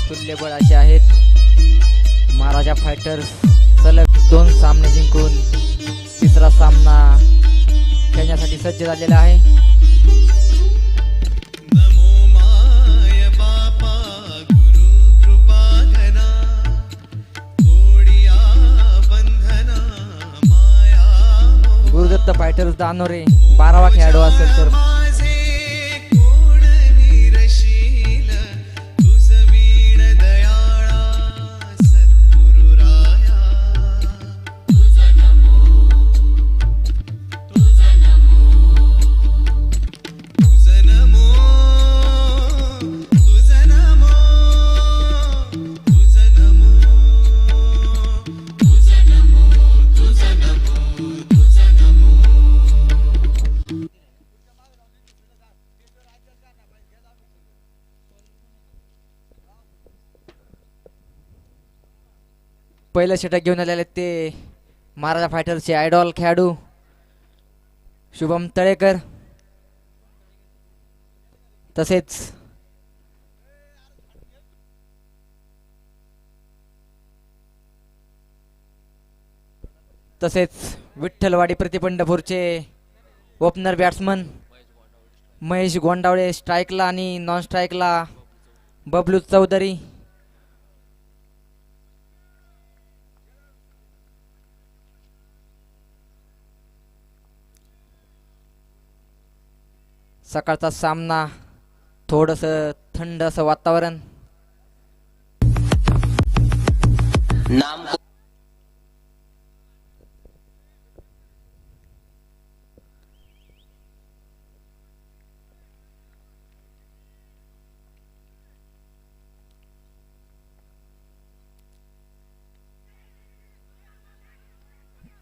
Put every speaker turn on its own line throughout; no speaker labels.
तुल्यबळ असे आहेत. महाराजा फायटर्स सलग 2 सामने जिंकून तिसरा सामना खेळण्यासाठी सज्ज झालेला आहे. गुरुदत्त फायटर्स दानोरे 12वा खेळाडू असेल तर पहिलं षटक घेऊन आलेले ते महाराजा फायटर्सचे आयडॉल खेळाडू शुभम तळेकर, तसेच विठ्ठलवाडी प्रतिपंढरपूरचे ओपनर बॅट्समन महेश गोंडावळे स्ट्राईकला आणि नॉन स्ट्राईकला बबलू चौधरी. सकाळचा सामना थोडंसं थंड असं वातावरण.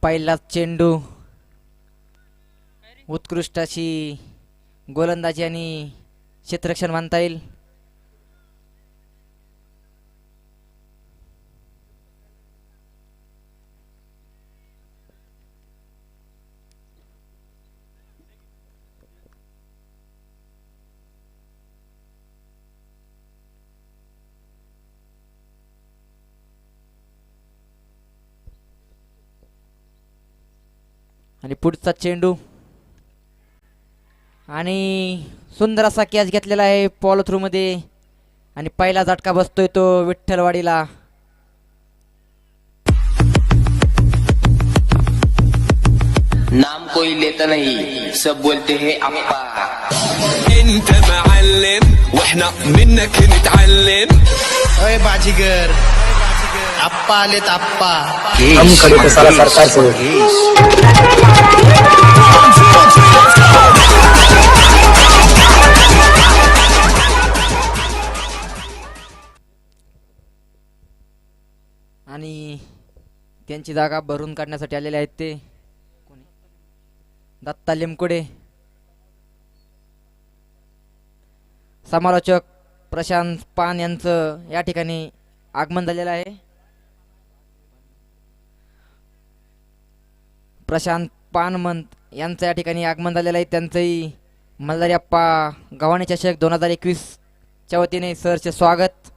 पहिलाच चेंडू उत्कृष्ट अशी गोलंदाजी आणि क्षेत्ररक्षण मानता येईल. आणि पुढचा चेंडू आणि सुंदर असा कॅच घेतलेला आहे फॉलो थ्रू मध्ये आणि पहिला झटका बसतोय तो विठ्ठलवाडीला.
नाम कोई लेता नहीं, सब बोलते हैं अप्पा.
انت معلم واحنا منك نتعلم.
ओए बाजीगर, अप्पा आलेत अप्पा.
हम खड़े तो सारा सरकार से
आणि त्यांची जागा भरून काढण्यासाठी आलेले आहेत ते दत्ता लिमकुडे. समालोचक प्रशांत पान यांचं या ठिकाणी आगमन झालेलं आहे. प्रशांत पानमंत यांचं या ठिकाणी आगमन झालेलं आहे. त्यांचंही मल्हारी गव्हाणे चषक 2021 च्या वतीने सरचे स्वागत.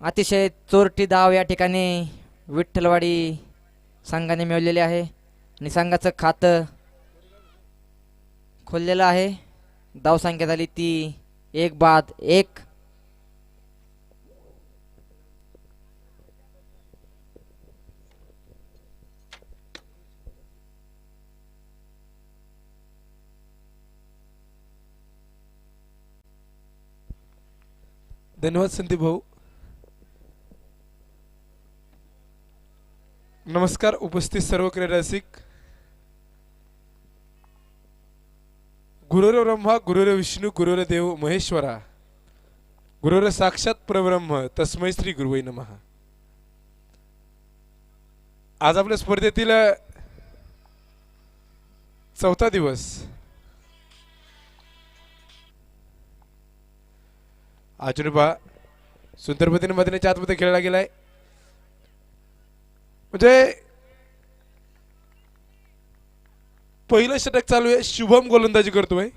अतिशय चोरटी धाव या ठिकाणी विठ्ठलवाडी संघाने मिळवलेले आहे आणि संघाचं खातं खोललेलं आहे. धावसंख्या झाली ती 1-1.
धन्यवाद संदीप भाऊ. नमस्कार उपस्थित सर्व क्रीडा रसिक. गुरुर ब्रह्मा गुरुर विष्णू गुरुर देव महेश्वरा गुरुर साक्षात परब्रह्म तस्मै श्री गुरुवे नमः. आज आपल्या स्पर्धेतील चौथा दिवस. अजून सुंदर पद्धतीने मैदानाच्या आतमध्ये खेळला गेलाय. म्हणजे पहिलं षटक चालू आहे, शुभम गोलंदाजी करतोय.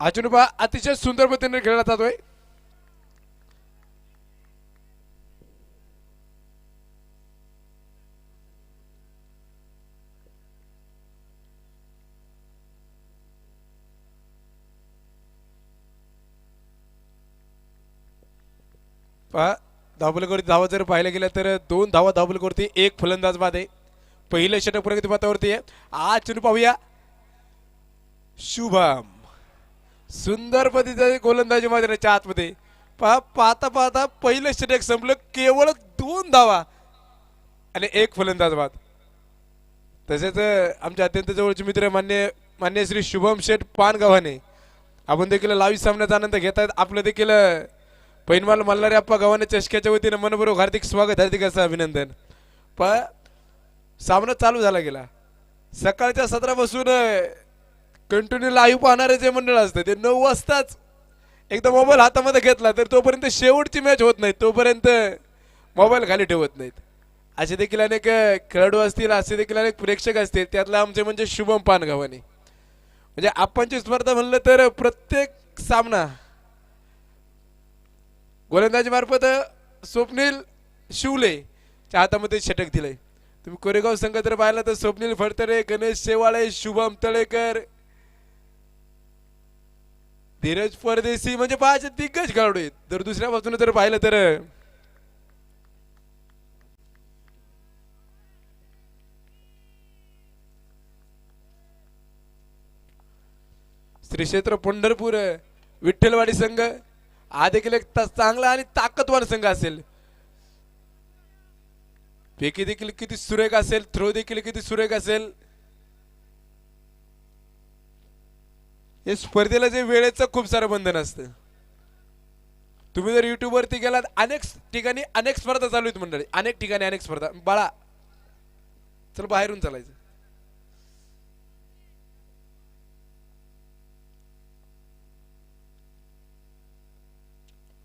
अचुनबा अतिशय सुंदर पद्धतीने खेळला जातोय. पहा धावफलकावरती धावा जर पाहायला गेलं तर 2 धावा धावफलकावरती, 1 फलंदाज बाद आहे. पहिलं षटक प्रगती पथावरती आहे. आज चुनू पाहूया शुभम सुंदर पद्धतीने गोलंदाजी मैदानाच्या आतमध्ये. पाहता पाहता पहिलं षटक संपलं, केवळ 2 धावा आणि 1 फलंदाज बाद. तसेच आमचे अत्यंत जवळचे मित्र मान्य श्री शुभम शेठ पानगावाने आपण देखील लाईव्ह सामन्याचा आनंद घेत आहेत. आपलं देखील पैनवाल मल्हारी अप्पा गव्हाणे चषक्याच्या वतीने मनपूर्वक हार्दिक स्वागत, हार्दिक असं अभिनंदन. सामना चालू झाला गेला. सकाळच्या सत्रापासून कंटिन्यू लाईव्ह पाहणारे जे मंडळ असतं ते 9 वाजताच एकदा मोबाईल हातामध्ये घेतला तर तोपर्यंत शेवटची मॅच होत नाही, तोपर्यंत मोबाईल खाली ठेवत नाहीत. असे देखील अनेक खेळाडू असतील, असे देखील अनेक प्रेक्षक असतील. त्यातला आमचे म्हणजे शुभम पानगावाने. म्हणजे आपणची स्पर्धा म्हणलं तर प्रत्येक सामना गोलंदाजी मार्फत स्वप्नील शिवले च्या हातामध्ये षटक दिलंय. तुम्ही कोरेगाव संघ जर पाहिला तर स्वप्नील फडतरे, गणेश शेवाळे, शुभम तळेकर, धीरज परदेशी म्हणजे 5 दिग्गज खेळाडू आहेत. जर दुसऱ्या बाजूने जर पाहिलं तर श्री क्षेत्र पंढरपूर विठ्ठलवाडी संघ हा देखील एक चांगला आणि ताकदवान संघ असेल. फेकी देखील किती सुरेख असेल, थ्रो देखील किती सुरेख असेल. हे स्पर्धेला जे वेळेचं खूप सारं बंधन असतं. तुम्ही जर युट्यूब वरती गेलात अनेक ठिकाणी अनेक स्पर्धा चालू आहेत मंडळी, अनेक ठिकाणी अनेक स्पर्धा. बाळा चल बाहेरून चालायचं.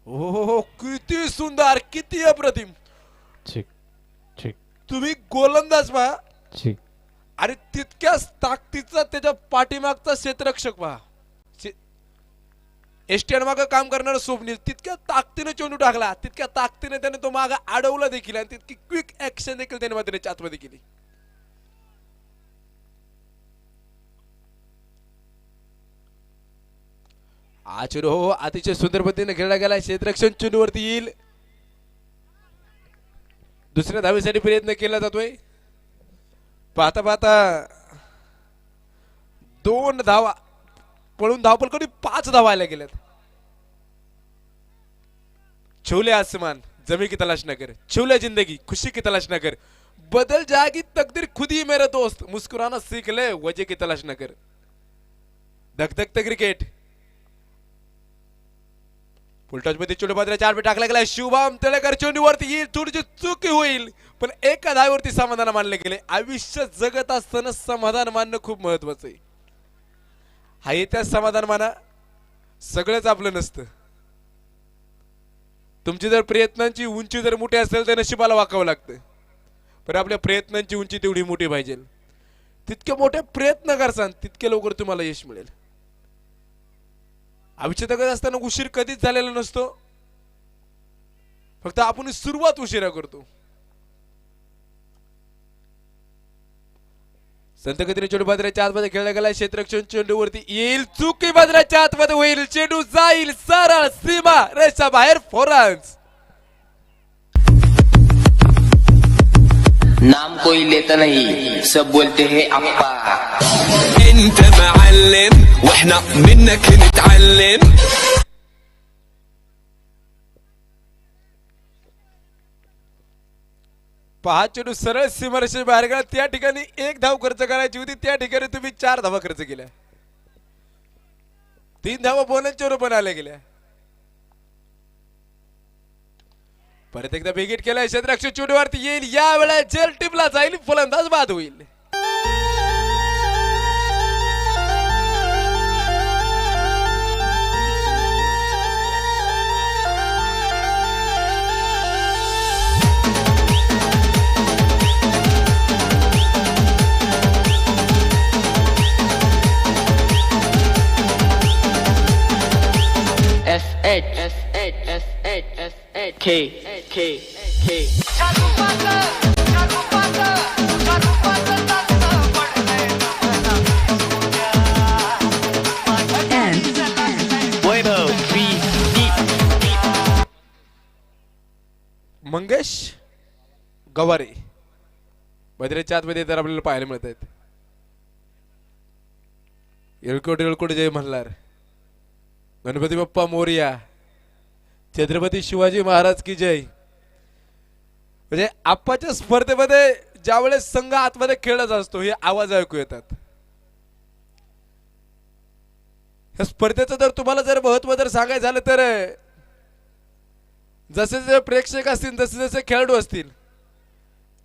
हो किती सुंदर, किती अप्रतिम. तुम्ही गोलंदाज पहा आणि तितक्याच ताकदीचा त्याच्या पाठीमागचा क्षेत्ररक्षक पहा. एसटीएन मागे काम करणारा स्वप्नील तितक्या ताकदीने चेंडू टाकला, तितक्या ताकदीने त्याने तो मागे अडवला देखील आणि तितकी क्विक ऍक्शन देखील त्याने मात्र आतमध्ये केली. चेंडू हो अतिशय सुंदर पद्धतीने खेळला गेला. क्षेत्ररक्षण चेंडूवरती येईल. दुसऱ्या धावेसाठी प्रयत्न केला जातोय. पाहता पाहता 2 धावा पळून धावपल 5 धावा आल्या गेल्यात. छोले आसमान जमी की तलाश न कर, छोले जिंदगी खुशी की तलाश न कर, बदल जाएगी तकदीर खुद ही मेरे दोस्त, मुस्कुराना सीख ले वजह की तलाश न कर. धकधकते क्रिकेट फुलटॉच मध्ये चेंडू मात्र 4 पे टाकला गेला. शुभम तळेकर चेंडूवरती येईल, थोडीशी चुकी होईल पण एका धावेवरती समाधान मानले गेले. आयुष्य जगत असताना समाधान मानणं खूप महत्वाचं आहे. हा येत्या समाधान माना, सगळंच आपलं नसतं. तुमची जर प्रयत्नांची उंची जर मोठी असेल तर नशिबाला वाकावं लागतं. पण आपल्या प्रयत्नांची उंची तेवढी मोठी पाहिजे. तितके मोठे प्रयत्न करसान तितके लवकर तुम्हाला यश मिळेल. आयुष्य जगत असताना उशीर कधीच झालेला नसतो, फक्त आपण सुरुवात उशिरा करतो. संत गतीने चेंडू बाजऱ्याच्या आतमध्ये खेळला गेला. क्षेत्ररक्षण चेंडूवरती येईल, चुकी बाजऱ्याच्या आतमध्ये होईल, चेंडू जाईल सरळ सीमा रेषा बाहेर. फोरांस
नाम कोई लेता नहीं, सब बोलते हैं अप्पा.
انت معلم واحنا منك نتعلم.
पहा चेंडू सरळ सीमारेषे बाहेर गेला. त्या ठिकाणी 1 धाव खर्च करायची होती, त्या ठिकाणी तुम्ही 4 धावा खर्च केल्या. 3 धावा बोनसच्या रूपाने आल्या गेल्या. परत एकदा बिगिट केलाय क्षेत्ररक्षक चेंडूवरती येईल या वेळेला जेल टीमला जाईल फलंदाज बाद होईल मंगेश गवारे मधुरेच्या आतमध्ये तर आपल्याला पाहायला मिळत आहेत येळकोट येळकोट जय मल्हार गणपती बाप्पा मोरया छत्रपती शिवाजी महाराज की जय म्हणजे आप्पाच्या स्पर्धेमध्ये ज्यावेळेस संघ आतमध्ये खेळत असतो हे आवाज ऐकू येतात या स्पर्धेचं जर तुम्हाला जर महत्व जर सांगायचं झालं तर जसे जसे प्रेक्षक असतील जसे जसे खेळाडू असतील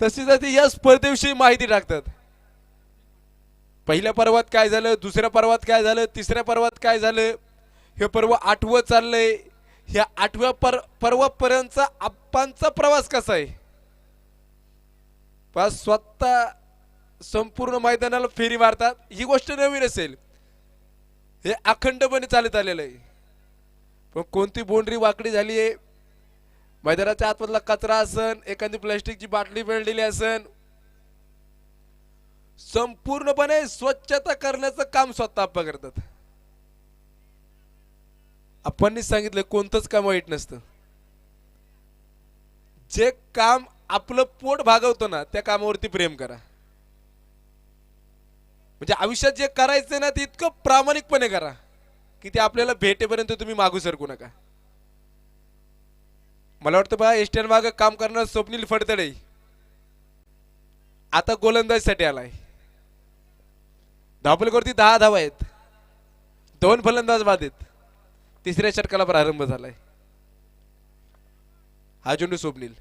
तशी तशी या स्पर्धेविषयी माहिती टाकतात पहिल्या पर्वात काय झालं दुसऱ्या पर्वात काय झालं तिसऱ्या पर्वात काय झालं हे पर्व 8वं चाललंय ह्या 8व्या पर्वापर्यंतचा आप्पांचा प्रवास कसा आहे स्वतः संपूर्ण मैदानाला फेरी मारतात ही गोष्ट नवीन असेल हे अखंडपणे चालत आलेलं आहे पण कोणती बाउंड्री वाकडी झाली आहे मैदानाच्या आतमधला कचरा असन एखादी प्लास्टिकची बाटली पेललेली असन संपूर्णपणे स्वच्छता करण्याचं काम स्वतः आप्पा करतात आपण सांगितलं कोणतंच काम वाईट नसतं जे काम आपलं पोट भागवतो ना त्या कामावरती प्रेम करा म्हणजे आयुष्यात जे करायचं ना ते इतकं प्रामाणिकपणे करा की ते आपल्याला भेटेपर्यंत तुम्ही मागू सरकू नका मला वाटतं बघा एसटीएन मागे काम करणार स्वप्नील फडतडे आता गोलंदाजीसाठी आलाय धावपलवरती 10 धावा आहेत 2 फलंदाज बाद आहेत तिसऱ्या षटकाला प्रारंभ झालाय हा चेंडू स्वप्नील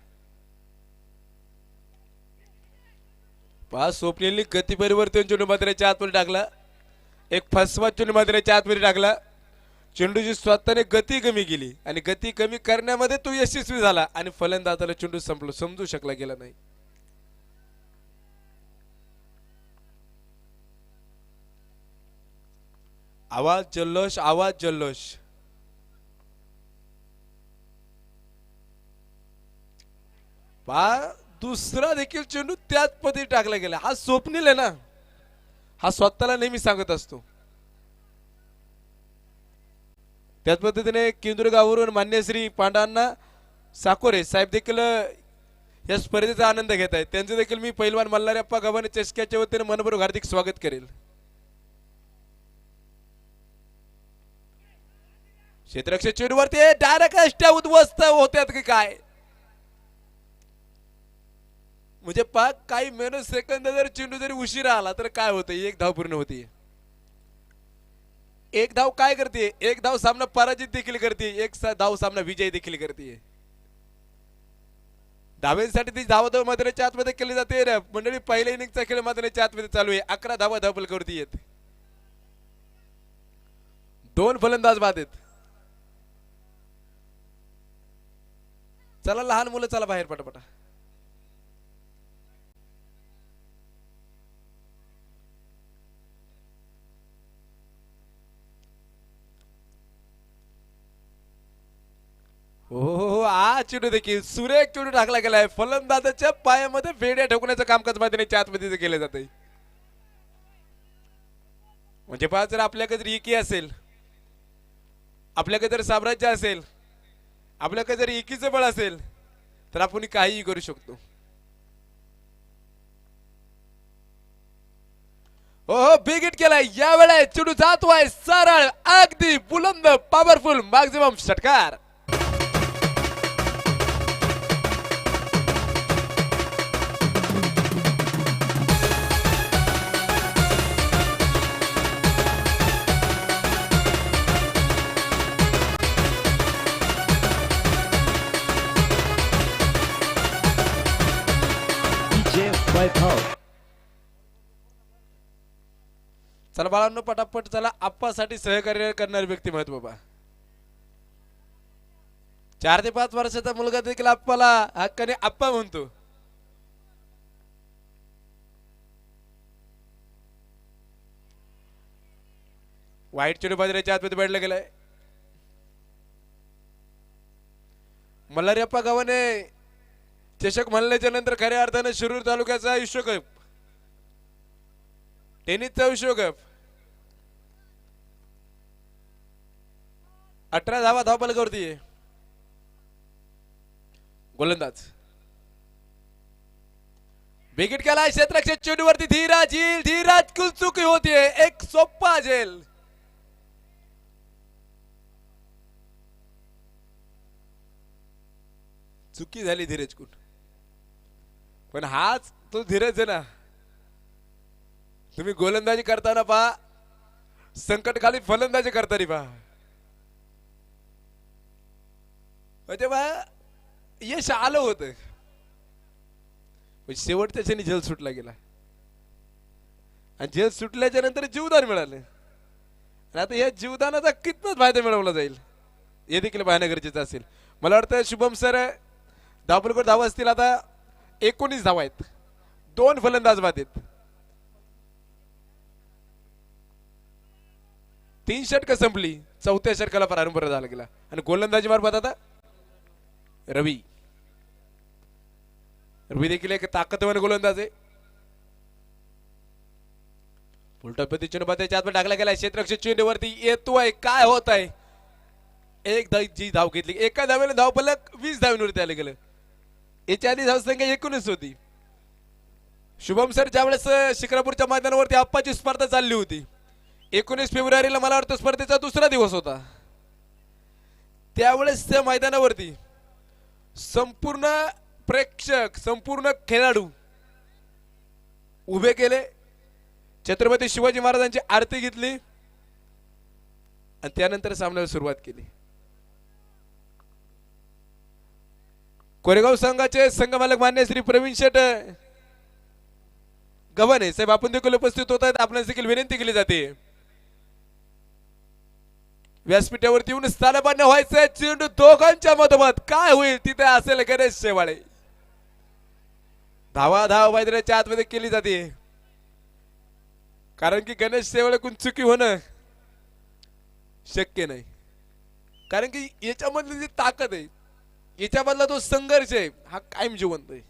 स्वप्नीलने गती परिवर्तन चेंडू मात्रेच्या आतमध्ये टाकला एक फसवा चेंडू मात्रेच्या आतमध्ये टाकला चेंडूची स्वतःने गती कमी केली आणि गती कमी करण्यामध्ये तो यशस्वी झाला आणि फलंदाजाला चेंडू समजू शकला गेला नाही आवाज जल्लोष दुसरा देखील चेंडू त्याच पद्धती टाकला गेला हा स्वप्नील आहे ना हा स्वतःला नेहमी सांगत असतो त्याच पद्धतीने केंद्रगावरून मान्य श्री पांडांना साकोरे साहेब देखील या स्पर्धेचा आनंद घेत आहेत त्यांचे देखील मी पैलवान मल्हारप्पा गव्हाणे चषक्याच्या वतीने मनपूर्वक हार्दिक स्वागत करेल क्षेत्ररक्षक चेंडूवरती डायरेक्ट अष्टा उद्ध्वस्त होत्यात की काय म्हणजे पाक काही मेनो सेकंद जर चेंडू जरी उशिरा आला तर काय होतं 1 धाव पूर्ण होती 1 धाव काय करते 1 धाव सामना पराजित देखील करते 1 धाव सामना विजय देखील करते धाव्यांसाठी ती धाव मैदानाच्या आतमध्ये केली जाते मंडळी पहिल्या इनिंगचा खेळ मैदानाच्या आतमध्ये चालू आहे 11 धावा धावपलकावरती येत 2 फलंदाज बाद आहेत चला लहान मुलं चला बाहेर पटापटा हा चेंडू देखील सुरेख चेंडू टाकला गेलाय फलंदाजाच्या पायामध्ये वेड्या ठोकण्याचं कामकाज मैदानाच्या आतमध्ये केलं जात म्हणजे पहा जर आपल्याकडे जर एकी असेल आपल्याकडे जर साम्राज्य असेल आपल्याकडे जर एकीचं बळ असेल तर आपण काहीही करू शकतो हो बिग हिट केलाय यावेळेला चेंडू जातोय सरळ अगदी बुलंद पॉवरफुल मॅक्झिमम षटकार चला बाळांनो पटापट चला आप्पासाठी सहकार्य करणारे व्यक्तिमत्व बाबा. 4 ते 5 वर्षाचा मुलगा देखील आप्पाला हक्काने आप्पा म्हणतो. वाईट चेडू बाजाराच्या आतमध्ये बैठला गेलाय. मल्हारप्पा गावाने चषक म्हणल्याच्या नंतर खऱ्या अर्थाने शिरूर तालुक्याचा विश्वकप, टेनिसचा विश्वकप, 18 धावा धावफलकावरती आहे. गोलंदाज विकेट केला क्षेत्ररक्षक चेंडूवरती धीराज येईल. धीराज कुल चुकी होतीये. एक सोप्पा झेल. चुकी झाली धीरज कुल, पण हाच तो धीरज आहे ना. तुम्ही गोलंदाजी करताना पहा, संकट खाली फलंदाजी करताना पहा, म्हणजे पहा यश आलं होतं, शेवटच्या क्षणी झेल सुटला गेला आणि झेल सुटल्याच्या नंतर जीवदान मिळालं. आणि आता या जीवदानाचा कितपत फायदा मिळवला जाईल हे देखील पाहणं गरजेचं असेल. मला वाटतं शुभम सर धावपलकर धावा असतील आता 19 धावा आहेत. 2 फलंदाज बाद आहेत. 3 षटकं संपली. 4थ्या षटकाला प्रारंभ झाला गेला आणि गोलंदाजी मार्फत आता रवी देखील एक ताकदवान गोलंदाज आहे. उलटा पद्धतीने त्याच्या आत टाकला गेला. क्षेत्ररक्षक चेंडूवरती येतोय. काय होत आहे. एक जी धाव घेतली. एका धावेला धाव फलक 20 धावांवरती आले गेलं. याच्या आधी धावसंख्या 19 होती. शुभम सर ज्यावेळेस शिक्रापूरच्या मैदानावरती आप्पाची स्पर्धा चालली होती 19 फेब्रुवारीला, मला वाटतं स्पर्धेचा दुसरा दिवस होता, त्यावेळेस त्या मैदानावरती संपूर्ण प्रेक्षक, संपूर्ण खेळाडू उभे केले. छत्रपती शिवाजी महाराजांची आरती घेतली आणि त्यानंतर सामन्याला सुरुवात केली. कोरेगाव संघाचे संघमालक मान्य श्री प्रवीण शेट गव्हाणे साहेब आपण देखील उपस्थित होत आहेत. आपल्याला देखील विनंती केली जाते व्यासपीठावरती येऊन स्थानपान्य व्हायचंय. चेंडू दोघांच्या मधोमध काय होईल तिथे असेल गणेश शेवाळे. धाव मैदानाच्या आतमध्ये केली जाते, कारण की गणेश शेवाळे कोण चुकी होणं शक्य नाही. कारण की याच्यामधली जी ताकद आहे, याच्यामधला तो संघर्ष आहे, हा कायम जिवंत आहे.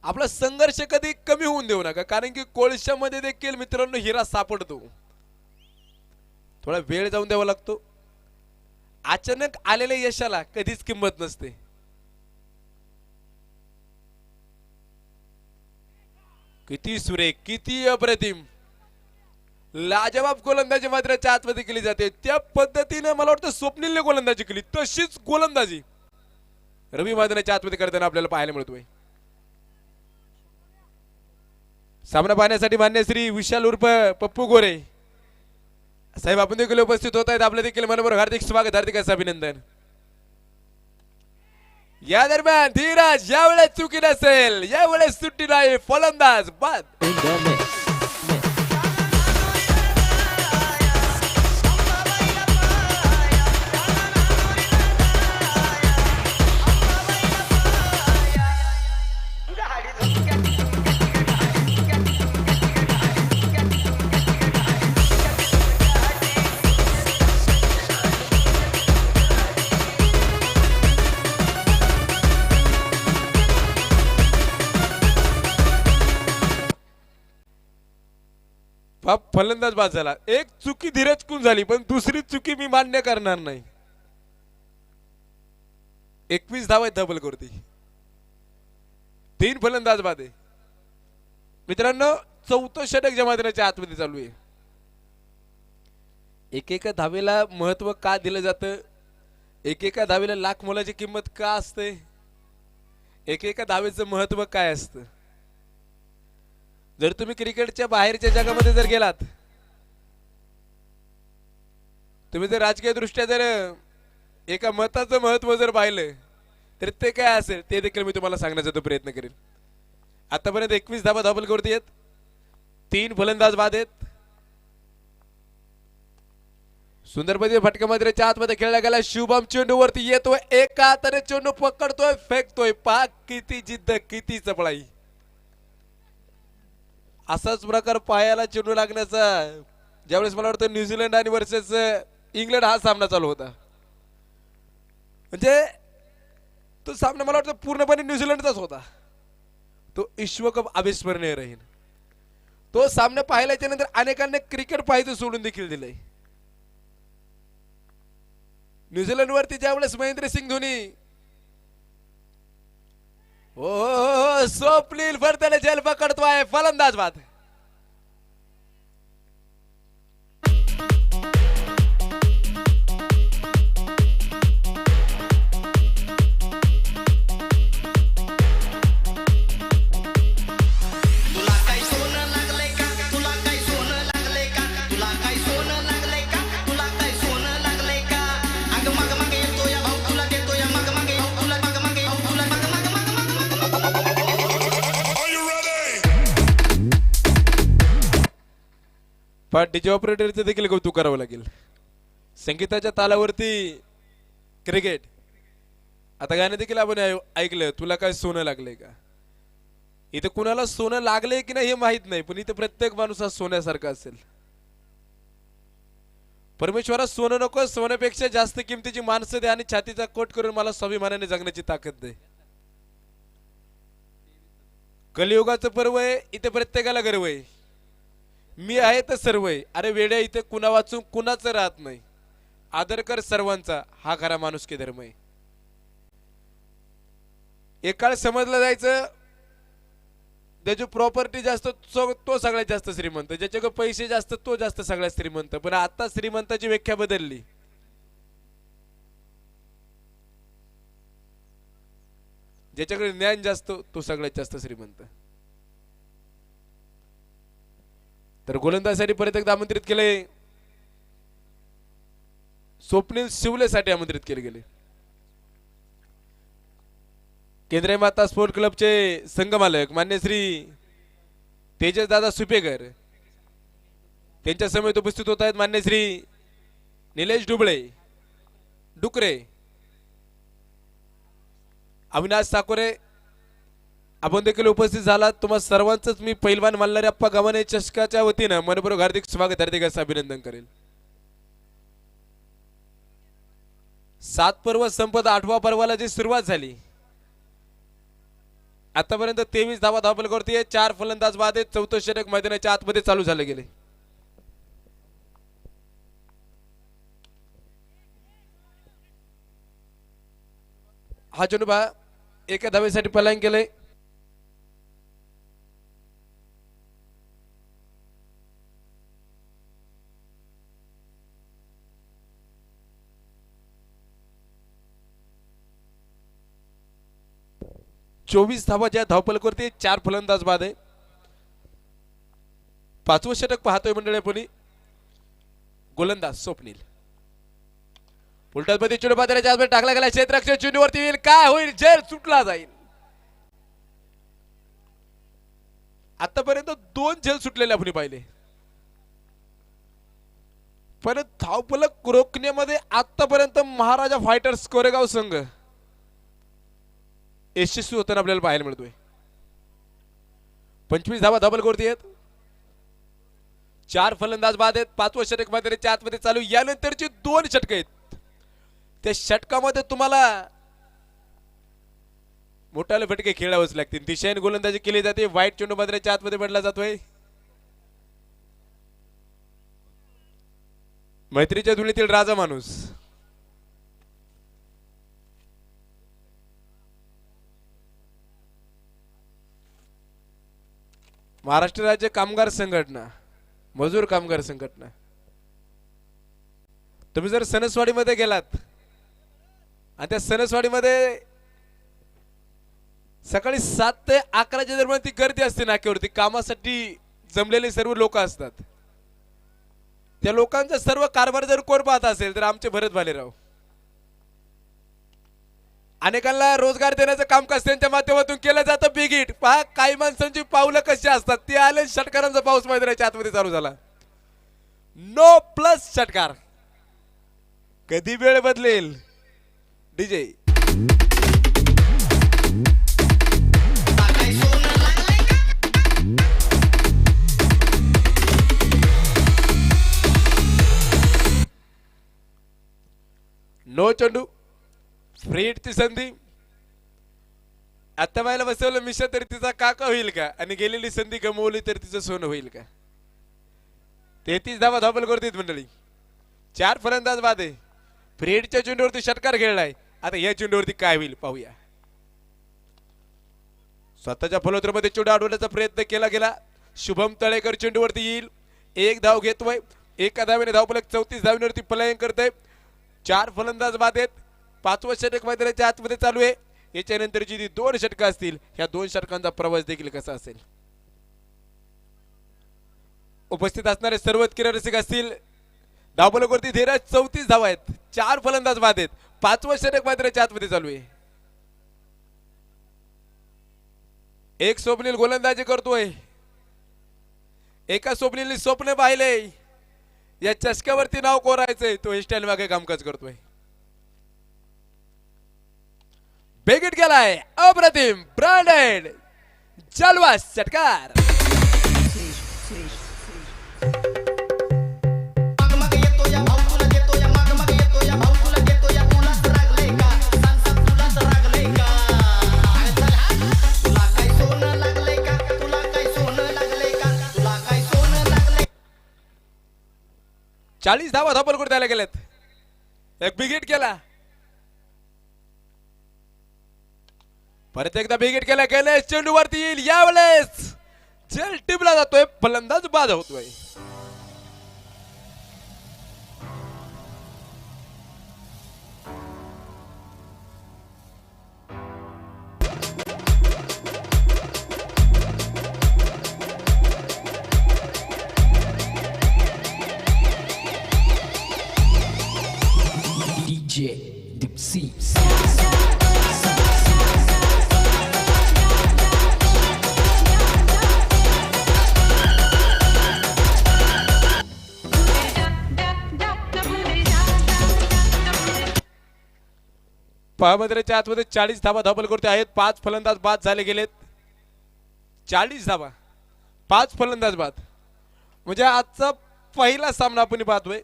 आपला संघर्ष कधी कमी होऊन देऊ नका, कारण की कोळशामध्ये देखील मित्रांनो हिरा सापडतो. थोडा वेळ जाऊन द्यावा लागतो. अचानक आलेल्या यशाला कधीच किंमत नसते. किती सुरेख, किती अप्रतिम, लाजवाब गोलंदाजी मात्र आतमध्ये केली जाते. त्या पद्धतीने मला वाटतं स्वप्नीलने गोलंदाजी केली, तशीच गोलंदाजी रवी मैदानाच्या आतमध्ये करताना आपल्याला पाहायला मिळतोय. सामना पाहण्यासाठी मान्य श्री विशाल उर्फ पप्पू गोरे साहेब आपण देखील उपस्थित होत आहेत. आपलं देखील मनोबरोबर हार्दिक स्वागत, हार्दिक असं अभिनंदन. या दरम्यान धीराज यावेळेस चुकी नसेल, यावेळेस सुट्टी नाही, फलंदाज बाद. फलंदाज बाद झाला. एक चुकी धीरज कुन झाली, पण दुसरी चुकी मी मान्य करणार नाही. 21 धावा डबल करते. 3 फलंदाज बाद आहे. मित्रांनो 4थं षटक ज्या मैदानाच्या आतमध्ये चालू आहे. एकेका धावेला महत्व का दिलं जातं, एकेका धावेला लाख मोलाची किंमत का असते, एकेका धावेचं महत्व काय असतं. जर तुम्ही क्रिकेटच्या बाहेरच्या जगामध्ये जर गेलात, तुम्ही जर राजकीय दृष्ट्या जर एका मताचं महत्व जर पाहिलं, तर ते काय असेल ते देखील मी तुम्हाला सांगण्याचा तो प्रयत्न करेन. आतापर्यंत 21 धावा धावपलकावरती आहेत. 3 फलंदाज बाद आहेत. सुंदरपती फटकामध्ये आतमध्ये खेळला गेला. शुभम चेंडूवरती येतोय, एका हाताने चेंडू पकडतोय, फेकतोय. पाक किती जिद्द, किती चपळाई. असाच प्रकार पायाला चेंडू लागण्याचा ज्यावेळेस मला वाटतं न्यूझीलंड आणि वर्सेस इंग्लंड हा सामना चालू होता. म्हणजे तो सामना मला वाटतं पूर्णपणे न्यूझीलंडचाच होता. तो विश्वकप अविस्मरणीय राहील. तो सामना पाहिल्याच्या नंतर अनेकांनी क्रिकेट पाहायचं सोडून देखील दिलंय. न्यूझीलंड वरती ज्यावेळेस महेंद्रसिंग धोनी हो स्वप्नील फरतेने झेल पकडतोय. फलंदाज बाद. पण डीजे ऑपरेटरचं देखील कौतुक करावं लागेल. संगीताच्या तालावरती क्रिकेट. आता गाणं देखील आपण ऐकलं, तुला काय सोनं लागलंय का. इथं कुणाला सोनं लागलंय की नाही हे माहित नाही, पण इथं प्रत्येक माणूस हा सोन्यासारखा असेल. परमेश्वरा सोनं नको, सोन्यापेक्षा जास्त किमतीची माणसं दे आणि छातीचा कोट करून मला स्वाभिमानाने जगण्याची ताकद दे. कलियुगाचं पर्व आहे, इथे प्रत्येकाला गर्व आहे. मी आहे तर सर्व आहे. अरे वेड्या, इथे कुणा वाचून कुणाचं राहत नाही. आदर कर सर्वांचा, हा खरा माणुसकी धर्म आहे. एक काळ समजलं जायचं ज्याची प्रॉपर्टी जास्त तो सगळ्यात जास्त श्रीमंत, ज्याच्याकडे पैसे जास्त तो जास्त सगळ्यात श्रीमंत. पण आता श्रीमंताची व्याख्या बदलली. ज्याच्याकडे ज्ञान जास्त तो सगळ्यात जास्त श्रीमंत. तर गोलंदाजीसाठी परत एकदा आमंत्रित केले. स्वप्नील शिवलेसाठी आमंत्रित केले गेले. केंद्रीय माता स्पोर्ट क्लबचे संघमालक मान्य श्री तेजस दादा सुपेकर, त्यांच्या समेत उपस्थित होत आहेत मान्य श्री निलेश डुकरे, अविनाश साकोरे. आपण देखील उपस्थित झालात. तुम्हा सर्वांचंच मी पैलवान मल्हारी अप्पा गव्हाणे चषकाच्या वतीनं मनपूर्वक हार्दिक स्वागत, हार्दिक असं अभिनंदन करेल. 7 पर्व संपत 8व्या पर्वाला जी सुरुवात झाली, आतापर्यंत 23 धावा धावपलकावरती आहे. 4 फलंदाज बाद आहेत. 4थं षटक मैदानाच्या आतमध्ये चालू झाले गेले. हा चेंडू पहा, एका धावेसाठी पलायन केलंय. चोवीस धावाच्या धावपलकावरती 4 फलंदाज बाद आहे. 5वं षटक पाहतोय मंडळी आपण. गोलंदाज स्वप्नील उलटामध्ये चेंडू पात्राच्या आतमध्ये टाकला गेला. क्षेत्ररक्षण चेंडूवरती येईल, काय होईल, झेल सुटला जाईल. आतापर्यंत 2 झेल सुटलेले आपण पाहिले, पण धावपलक रोखण्यामध्ये आतापर्यंत महाराजा फायटर्स कोरेगाव संघ यशस्वी होताना आपल्याला पाहायला मिळतोय. 25 धावा धावपलकावरती आहेत. 4 फलंदाज बाद आहेत. 5वं षटक मैदानाच्या आतमध्ये चालू. यानंतरची 2 षटक आहेत. त्या षटकामध्ये तुम्हाला मोठाले फटके खेळावेच लागतील. दिशेने गोलंदाजी केली जाते. वाईट चेंडू मैदानाच्या आतमध्ये पडला जातोय. मैत्रीच्या धुळीतील राजा माणूस महाराष्ट्र राज्य कामगार संघटना, मजूर कामगार संघटना. तुम्ही जर सणसवाडीमध्ये गेलात आणि त्या सणसवाडीमध्ये सकाळी 7 ते 11च्या दरम्यान ती गर्दी असते नाक्यावरती. कामासाठी जमलेले सर्व लोक असतात. त्या लोकांचा सर्व कारभार जर कोण पाहत असेल तर आमचे भरत भालेराव. अनेकांना रोजगार देण्याचं कामकाज त्यांच्या माध्यमातून केलं जातं. बिग हिट पहा, काही माणसांची पावलं कशी असतात. ते आले, षटकारांचा पाऊस मैदानाच्या आतमध्ये चालू झाला. नो प्लस षटकार. कधी वेळ बदलेल डीजे. नो चेंडू, फ्री हिटची संधी. आता बायला बसवलं मिशा तर तिचा काका होईल का, आणि गेलेली संधी गमवली तर तिचं सोनं होईल का. 33 धावा धाबल करतील मंडळी. 4 फलंदाज बाद आहे. फ्री हिटच्या चेंडूवरती षटकार खेळलाय. आता या चेंडूवरती काय होईल पाहूया. स्वतःच्या फलोत्रमध्ये चेंडू अडवण्याचा प्रयत्न केला गेला. शुभम तळेकर चेंडूवरती येईल. 1 धाव घेतोय. एका धावेने धावफलक 34 धावेवरती पलायन करतोय. 4 फलंदाज बाद आहेत. 5वं षटक मैदानाच्या आतमध्ये चालू आहे. याच्यानंतर जी 2 षटकं असतील, ह्या 2 षटकांचा प्रवास देखील कसा असेल. उपस्थित असणारे सर्व क्रीडा रसिक असतील. धावफलकावरती धीरज 34 धावा आहेत. 4 फलंदाज बाद आहेत. 5वं षटक मैदानाच्या आतमध्ये चालू आहे. एक स्वप्नील गोलंदाजी करतोय. एका स्वप्नीलने स्वप्न पाहिले, या चषक्यावरती नाव कोरायचंय. तो स्टँड मागे कामकाज करतोय. बेगिट गेलाय. अप्रतिम ब्रँडेड जलवा षटकार. चाळीस धावा धापलकोट द्यायला गेलेत. एक बिगिट केला. परत एकदा बिगिट केला. गेले चेंडू वरती येईल. यावेळेस झेल टिपला जातोय. फलंदाज बाद होतोय. पहामद्रेच्या आतमध्ये 40 धावा धाबल करते आहेत. 5 फलंदाज बाद झाले गेलेत. 40 धावा, 5 फलंदाज बाद. म्हणजे आजचा पहिला सामना आपण पाहतोय.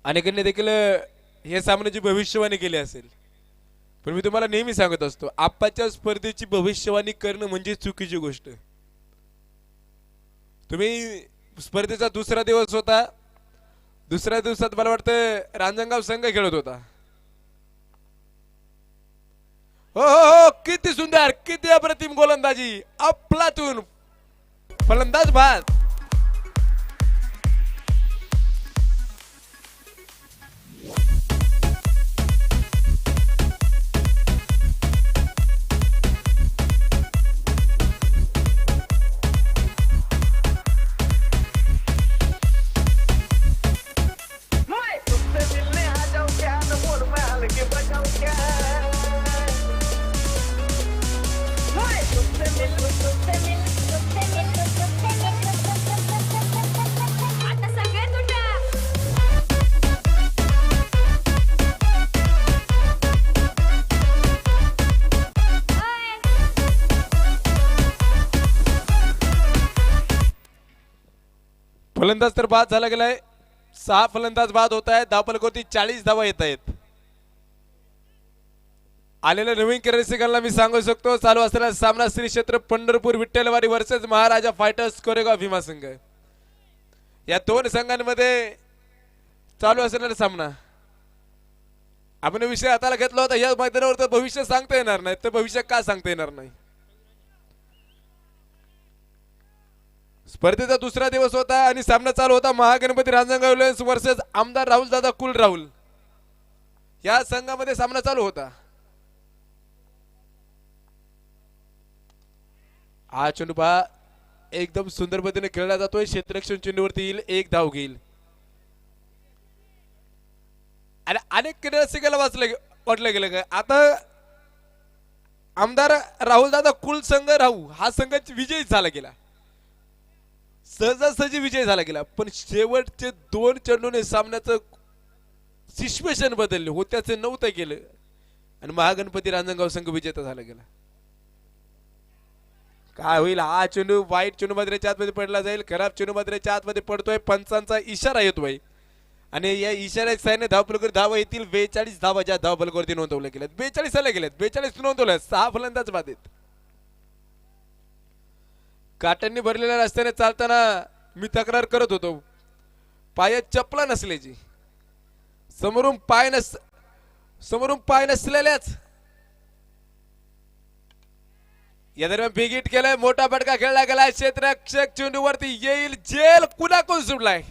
अनेकांनी देखील हे सामन्याची भविष्यवाणी केली असेल, पण मी तुम्हाला नेहमी सांगत असतो, आपाच्या स्पर्धेची भविष्यवाणी करणं म्हणजे चुकीची गोष्ट. तुम्ही स्पर्धेचा दुसरा दिवस होता. दुसऱ्या दिवसात मला वाटतं रांजणगाव संघ खेळत होता. हो हो हो, किती सुंदर, किती अप्रतिम गोलंदाजी. अफलातून फलंदाज बाद. फलंदाज तर बाद झाला गेलाय. 6 फलंदाज बाद होत आहेत. धावफलकावरती 40 धावा येत आहेत. आलेल्या नवीन रसिकांना मी सांगू शकतो, चालू असलेला सामना श्री क्षेत्र पंढरपूर विठ्ठलवाडी वर्सेस महाराजा फायटर्स कोरेगाव भीमा संघ, या 2 संघांमध्ये चालू असलेला सामना. आपण विषय हाताला घेतला होता. या मैदानावर तर भविष्य सांगता येणार नाही. तर भविष्य का सांगता येणार नाही. स्पर्धेचा दुसरा दिवस होता आणि सामना चालू होता महागणपती रांजणगाव लायन्स वर्सेस आमदार राहुल दादा कुल राहुल, या संघामध्ये सामना चालू होता. हा चेंडू पहा एकदम सुंदर पद्धतीने खेळला जातोय. क्षेत्ररक्षण चेंडूवरती येईल. 1 धाव घेईल. आणि अनेक रसिकाला वाचले वाटलं गेलं काय आता आमदार राहुलदादा कुल संघ राहू हा संघ विजयी झाला गेला, सहजासहजी विजय झाला गेला. पण शेवटचे 2 चेंडूने सामन्याचं सिच्युएशन बदलले, होत्याचे नव्हतं गेलं आणि महागणपती रांजणगाव संघ विजेता झाला गेला. काय होईल? हा चेंडू वाईट चेंडू मात्रेच्या आतमध्ये पडला जाईल, खराब चेंडू मात्रेच्या आतमध्ये पडतोय. पंचांचा इशारा येतोय आणि या इशाऱ्याच्या साहाय्याने धावफलकावर धावा येतील. 42 धावा ज्या धावफलकावरती नोंदवल्या गेल्यात, 42 आल्या गेल्यात, 42 नोंदवल्या. 6 फलंदाज बाधित. काट्यांनी भरलेल्या रस्त्याने चालताना मी तक्रार करत होतो पायात चपला नसल्याची. समोरून पाय नसलेल्याच या दरम्यान बिगिट केलाय. मोठा फटका खेळला गेलाय. क्षेत्ररक्षक चेंडूवरती येईल. जेल कुणाकडून सुटलाय?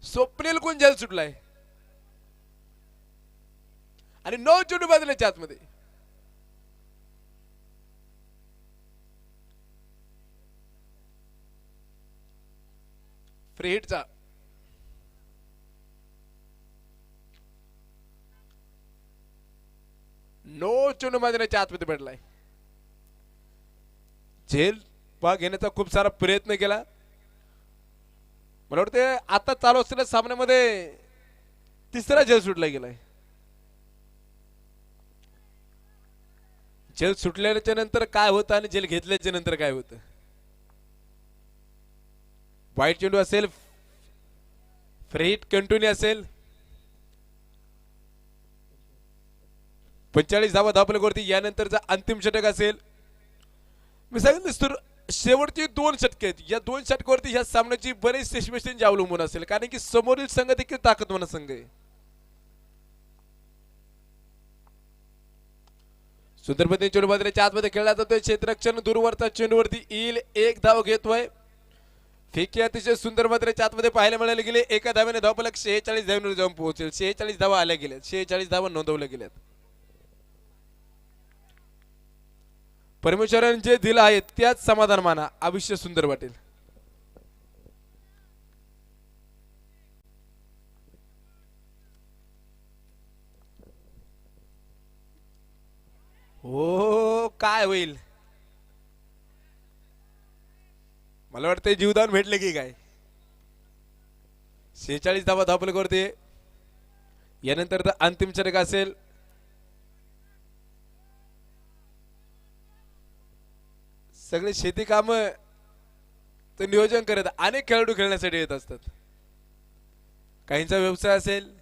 स्वप्नील कुण जेल सुटलाय आणि 9 चेंडू बाजूच्या आतमध्ये. फ्री हिटचा चेंडू माजण्याच्या आतमध्ये पडलाय. झेल भाग घेण्याचा खूप सारा प्रयत्न केला. मला वाटते आता चालू असलेल्या सामन्यामध्ये 3रा झेल सुटला गेलाय. झेल सुटल्याच्या नंतर काय होतं आणि झेल घेतल्याच्या नंतर काय होतं? वाईट चेंडू असेल, फ्री हिट कंटिन्यू असेल. 45 धावा धावफलकावरती यानंतरचा अंतिम षटक असेल. मी सांगितलं शेवटची 2 षटके आहेत. या 2 षटकावरती ह्या सामन्याची बरेच सिच्युएशन अवलंबून असेल, कारण की समोरील संघ देखील ताकदवान संघ आहे. सुंदर पद्धतीने चेंडू बाजूच्या आतमध्ये खेळला जातोय. क्षेत्ररक्षण दूरवरचा चेंडूवरती येईल. 1 धाव घेतोय. फेकी अतिशय सुंदर मात्रेच्या आतमध्ये पाहायला मिळाले गेले. एका धाव्याने धावफलक 46 धावांवर जाऊन पोहोचेल. 46 धावा आल्या गेल्यात, 46 धावा नोंदवल्या गेल्यात. परमेश्वराने जे दिलं आहे त्याच समाधान माना, आयुष्य सुंदर वाटेल. हो काय होईल? मला वाटतं जीवदान भेटले की काय? 46 धावा धावफलकावरती यानंतर अंतिम षटक असेल. सगळे शेती काम तर नियोजन करत अनेक खेळाडू खेळण्यासाठी येत असतात. काहींचा व्यवसाय असेल.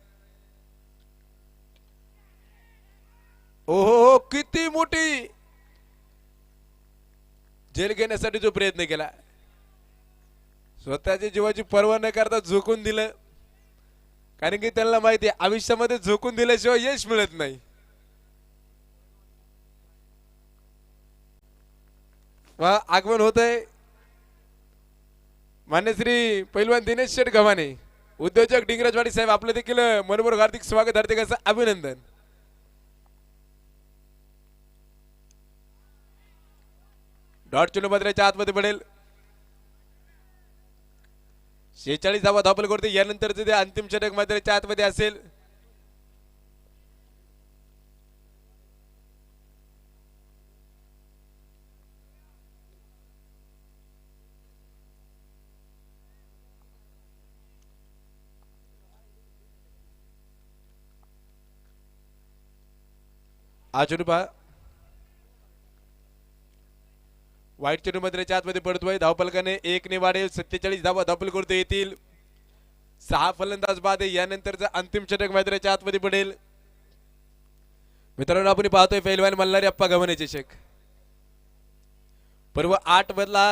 ओहो किती मोठी जेल घेण्यासाठी जो प्रयत्न केला, स्वतःच्या जीवाची पर्वा न करता झोकून दिलं. कारण की त्यांना माहिती आहे आयुष्यामध्ये झोकून दिल्याशिवाय यश मिळत नाही. आगमन होत आहे मान्य श्री पैलवान दिनेश शेठ गव्हाणे, उद्योजक डिंगराजवाडी साहेब, आपलं देखील मनपूर्वक हार्दिक स्वागत, हार्दिक असं अभिनंदन. डॉट चेंडू मात्रेच्या आतमध्ये पडेल. 46 धावा धावफलकावरती यानंतरचे ते अंतिम षटक मात्रेच्या आतमध्ये असेल. हा चेंडू पहा वाईट चेंडू मात्रेच्या आतमध्ये पडतोय. धावफलकाने 1 ने वाढेल. 47 धावा धावफलकावरती येतील. 6 फलंदाज बाद आहे. यानंतरचा अंतिम षटक मात्रेच्या आतमध्ये पडेल. मित्रांनो आपण पाहतोय पैलवान मल्हारी अप्पा गव्हाणे चषक पर्व 8 मधला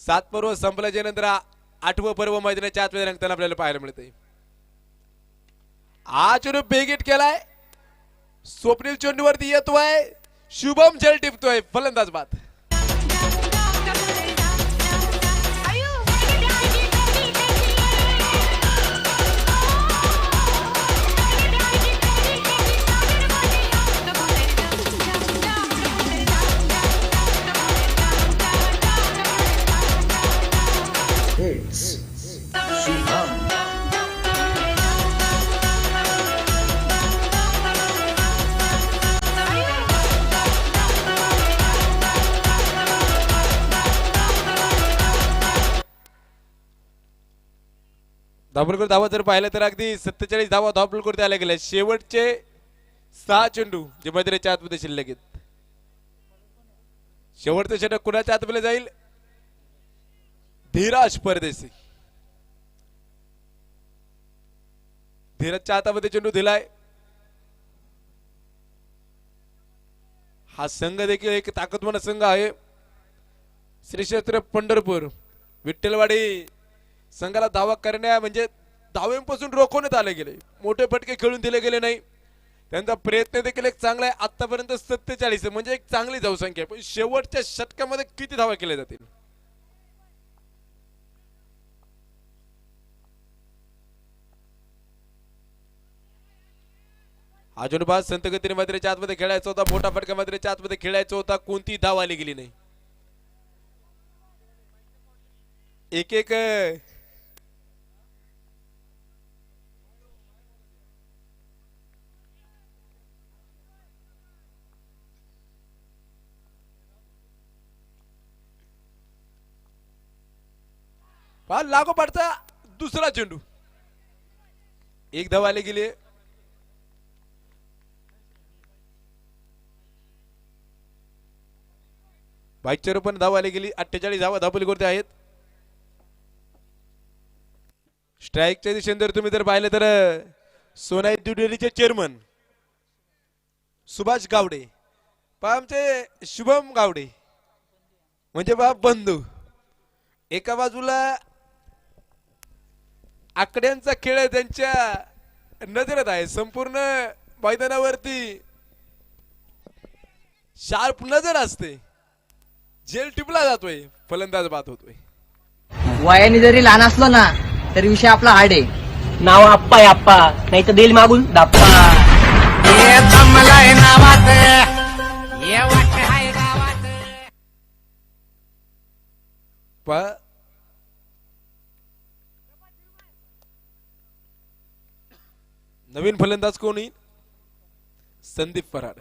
7 पर्व संपल्याच्या नंतर 8वं पर्व मैदानाच्या आतमध्ये रंगताना आपल्याला पाहायला मिळतंय. हा चेंडू बेगीट केलाय. स्वप्नील चेंडूवरती येतोय. शुभम झेल टिपतोय. फलंदाज बाद. धावपलकर धावा जर पाहिलं तर अगदी 47 धावा धावपलकर आल्या गेल्या. शेवटचे 6 चेंडू जे मैदानाच्या आतमध्ये शिल्लक आहेत. शेवटचं षटक कुणाच्या आतमध्ये जाईल? धीराज परदेशी. धीरजच्या हातामध्ये चेंडू दिलाय. हा संघ देखील एक ताकदवान संघ आहे. श्री क्षेत्र पंढरपूर विठ्ठलवाडी संघाला धावा करण्या म्हणजे धावेपासून रोखवण्यात आले गेले. मोठे फटके खेळून दिले गेले नाही. त्यांचा प्रयत्न देखील एक चांगला आहे. आतापर्यंत 47 म्हणजे एक चांगली धावसंख्या आहे. पण शेवटच्या षटकामध्ये किती धावा केल्या जातील? अजून बाद संतगतीने मैदानाच्या आतमध्ये खेळायचा होता. मोठा फटका मैदानाच्या आतमध्ये खेळायचा होता. कोणती धाव आली गेली नाही. एक एक लागोपाठचा दुसरा चेंडू. एक धाव आली गेली. बाईकच्या रूपाने धाव आली गेली. 48 धावा धावपलीकडे आहेत. स्ट्राईकच्या दिशेने जर तुम्ही जर पाहिलं तर सोनाई दुडेरीचे चेअरमन सुभाष गावडे, पहा आमचे शुभम गावडे म्हणजे पहा बंधू. एका बाजूला आकड्यांचा खेळ आहे त्यांच्या नजरेत आहे. संपूर्ण मैदानावरती शार्प नजर असते. जेल टिपला जातोय, फलंदाज बाद होतोय.
वयाने जरी लहान असलो ना तरी विषय आपला हार्ड आहे.
नाव आप्पा आहे आप्पा, नाही तर देईल मागून दाप्पा.
नवीन फलंदाज कोण येईल? संदीप फराड.